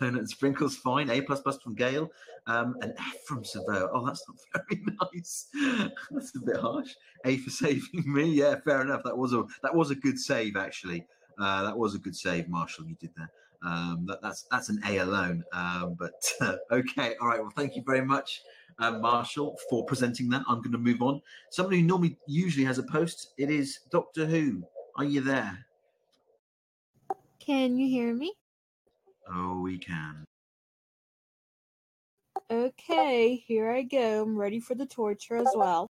and Sprinkles, fine. A++ from Gail. An F from Savo. Oh, that's not very nice. That's a bit harsh. A for saving me. Yeah, fair enough. That was a good save, actually. That was a good save, Marshall. You did that. That's an A alone. But okay, all right. Well, thank you very much, Marshall, for presenting that. I'm going to move on. Somebody who usually has a post. It is Doctor Who. Are you there? Can you hear me? Oh, we can. Okay, here I go. I'm ready for the torture as well.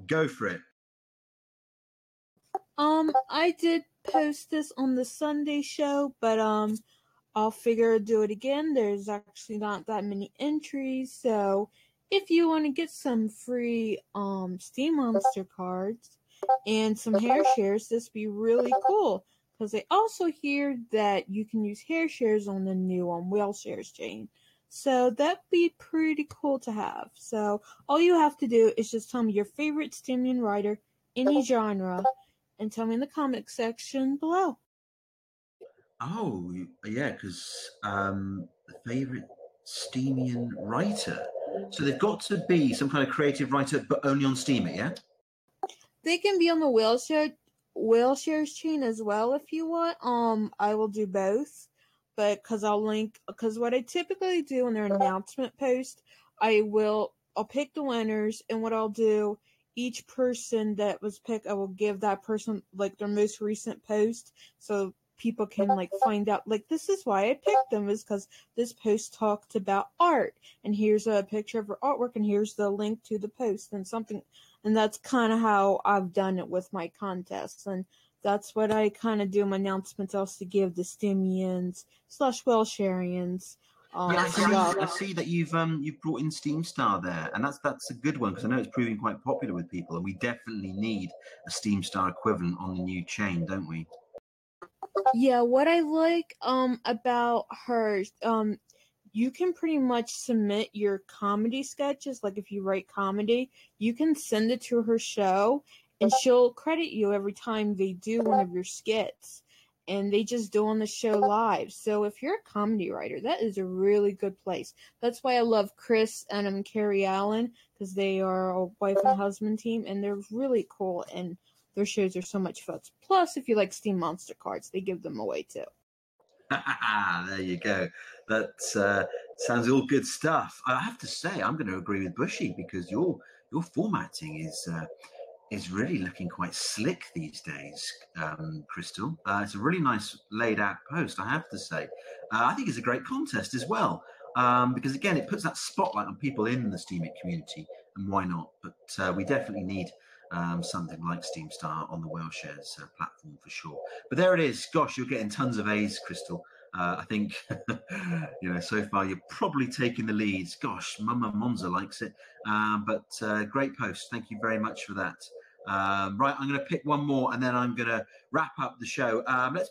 Go for it. I did post this on the Sunday show, but I'll figure do it again. There's actually not that many entries, so if you want to get some free Steam Monster cards and some hair shares, this would be really cool. Because I also hear that you can use hair shares on the new Whaleshares chain. So that'd be pretty cool to have. So all you have to do is just tell me your favorite Steamian writer, any genre, and tell me in the comment section below. Oh, yeah, because the favorite Steamian writer. So they've got to be some kind of creative writer, but only on Steam, yeah? They can be on the Whaleshares chain as well if you want. I will do both, but because what I typically do in their announcement post, I'll pick the winners, and what I'll do, each person that was picked, I will give that person like their most recent post, so people can like find out like this is why I picked them, is because this post talked about art, and here's a picture of her artwork, and here's the link to the post, and that's kind of how I've done it with my contests, and that's what I kind of do in my announcements, also to give the Steamians / Whalesharians. I see that you've brought in SteamStar there, and that's a good one because I know it's proving quite popular with people, and we definitely need a SteamStar equivalent on the new chain, don't we? Yeah, what I like about her, you can pretty much submit your comedy sketches. Like if you write comedy, you can send it to her show, and she'll credit you every time they do one of your skits. And they just do on the show live. So if you're a comedy writer, that is a really good place. That's why I love Chris and Carrie Allen, because they are a wife and husband team, and they're really cool, and their shows are so much fun. Plus, if you like Steam Monster cards, they give them away too. There you go. That sounds all good stuff. I have to say, I'm going to agree with Bushy because your formatting is really looking quite slick these days, Crystal. It's a really nice laid out post, I have to say. I think it's a great contest as well, because again, it puts that spotlight on people in the Steamit community, and why not? But we definitely need something like SteamStar on the Whaleshares platform for sure. But there it is. Gosh, you're getting tons of A's, Crystal. I think, so far you're probably taking the leads. Gosh, Mama Monza likes it. But great post. Thank you very much for that. Right, I'm going to pick one more, and then I'm going to wrap up the show. I'm going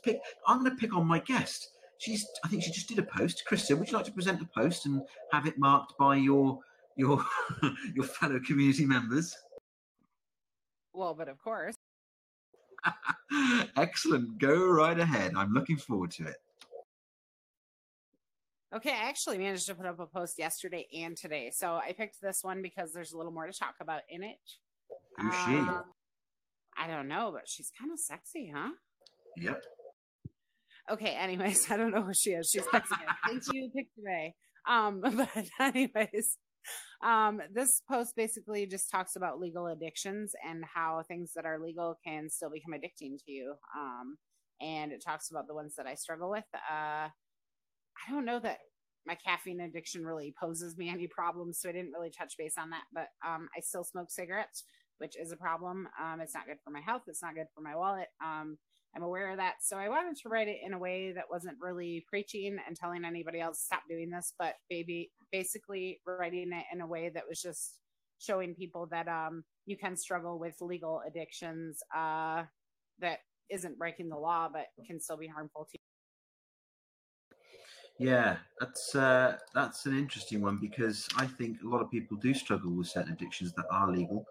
to pick on my guest. I think she just did a post. Krista, would you like to present the post and have it marked by your your fellow community members? Well, but of course. Excellent. Go right ahead. I'm looking forward to it. Okay, I actually managed to put up a post yesterday and today. So I picked this one because there's a little more to talk about in it. Who's she? I don't know, but she's kind of sexy, huh? Yep. Okay, anyways, I don't know who she is. She's sexy. Thank you, Picture. But anyways, this post basically just talks about legal addictions and how things that are legal can still become addicting to you. And it talks about the ones that I struggle with. I don't know that my caffeine addiction really poses me any problems, so I didn't really touch base on that. But I still smoke cigarettes, which is a problem. It's not good for my health. It's not good for my wallet. I'm aware of that. So I wanted to write it in a way that wasn't really preaching and telling anybody else stop doing this, but basically writing it in a way that was just showing people that you can struggle with legal addictions that isn't breaking the law, but can still be harmful to you. Yeah, that's an interesting one because I think a lot of people do struggle with certain addictions that are legal.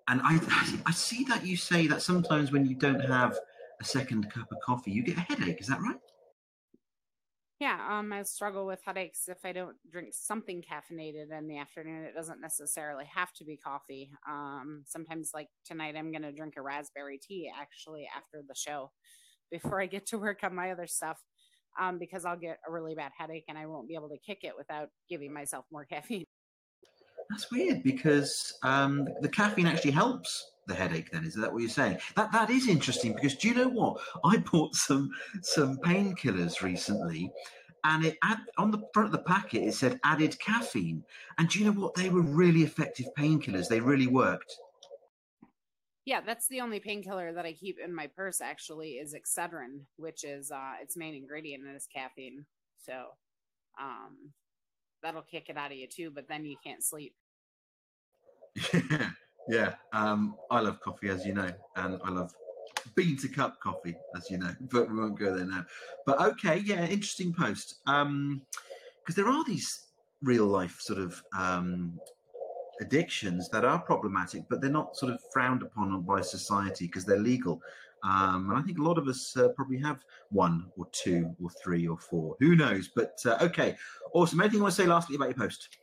And I see that you say that sometimes when you don't have a second cup of coffee, you get a headache. Is that right? Yeah, I struggle with headaches if I don't drink something caffeinated in the afternoon. It doesn't necessarily have to be coffee. Sometimes, like tonight, I'm going to drink a raspberry tea actually after the show before I get to work on my other stuff because I'll get a really bad headache and I won't be able to kick it without giving myself more caffeine. That's weird because the caffeine actually helps the headache then. Is that what you're saying? That is interesting because do you know what? I bought some painkillers recently and on the front of the packet it said added caffeine. And do you know what? They were really effective painkillers. They really worked. Yeah, that's the only painkiller that I keep in my purse, actually, is Excedrin, which is its main ingredient is caffeine. So that'll kick it out of you too, but then you can't sleep. Yeah. I love coffee, as you know, and I love bean to cup coffee, as you know, but we won't go there now. But okay, yeah, interesting post. Because there are these real life sort of addictions that are problematic, but they're not sort of frowned upon by society because they're legal. And I think a lot of us probably have one or two or three or four. Who knows? But okay, awesome. Anything you want to say lastly about your post?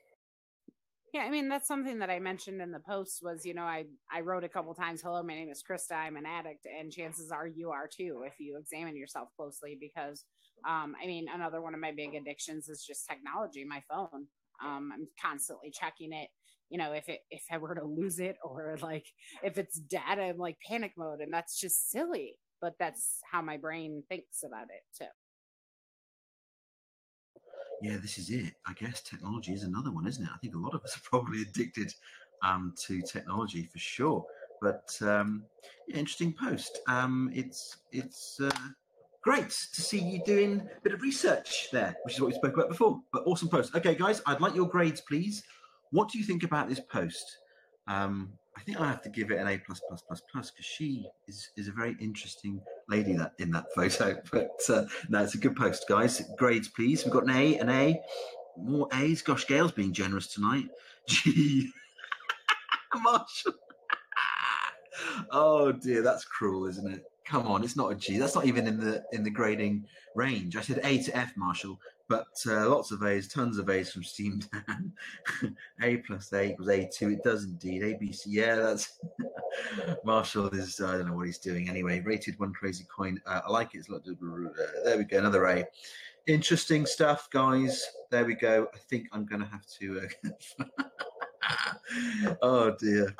Yeah, I mean, that's something that I mentioned in the post was, I wrote a couple times, hello, my name is Krista, I'm an addict, and chances are you are too if you examine yourself closely because, another one of my big addictions is just technology, my phone. I'm constantly checking it. If I were to lose it or like if it's dead, I'm like panic mode, and that's just silly, but that's how my brain thinks about it too. Yeah, this is it. I guess technology is another one, isn't it? I think a lot of us are probably addicted to technology for sure. But yeah, interesting post. It's great to see you doing a bit of research there, which is what we spoke about before. But awesome post. Okay, guys, I'd like your grades, please. What do you think about this post? I think I have to give it an A++++ because she is a very interesting lady in that photo. But no, it's a good post, guys. Grades, please. We've got an A, more A's. Gosh, Gail's being generous tonight. Gee, Marshall. Oh dear, that's cruel, isn't it? Come on, it's not a G. That's not even in the grading range. I said A to F, Marshall, but lots of A's, tons of A's from Steam Dan. A plus A equals A2. It does indeed. A, B, C. Yeah, that's Marshall is. I don't know what he's doing anyway. Rated one crazy coin. I like it. It's there we go. Another A. Interesting stuff, guys. There we go. I think I'm going to have to. Oh dear.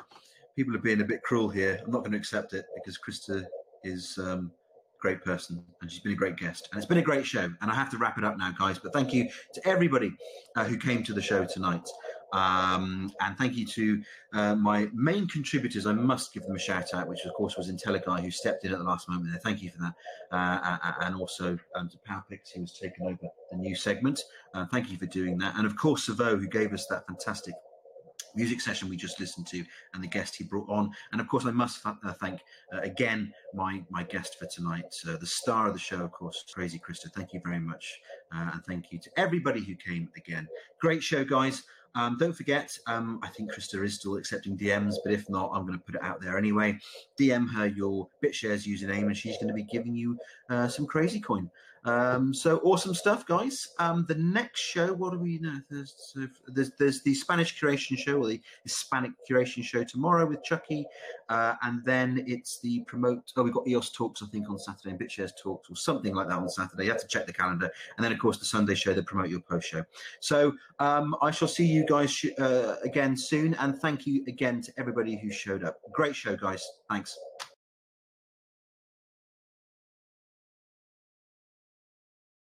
People are being a bit cruel here. I'm not going to accept it because Krista is a great person and she's been a great guest. And it's been a great show. And I have to wrap it up now, guys. But thank you to everybody who came to the show tonight. And thank you to my main contributors. I must give them a shout out, which of course was IntelliGuy, who stepped in at the last moment there. Thank you for that. And also to PowerPix, who has taken over the new segment. Thank you for doing that. And of course, Savo, who gave us that fantastic music session we just listened to and the guest he brought on. And of course I must thank again my guest for tonight, the star of the show, of course, Crazy Krista. Thank you very much, and thank you to everybody who came again. Great show, guys. Don't forget, I think Krista is still accepting DMs, but if not, I'm going to put it out there anyway. DM her your BitShares username and she's going to be giving you some crazy coin. So awesome stuff, guys. The next show, what do we know? There's the Spanish Curation Show, or the Hispanic Curation Show tomorrow with Chucky, and then it's the we've got EOS Talks, I think, on Saturday, and BitShares Talks, or something like that on Saturday. You have to check the calendar. And then, of course, the Sunday show, the Promote Your Post show. So I shall see you guys again soon, and thank you again to everybody who showed up. Great show, guys. Thanks.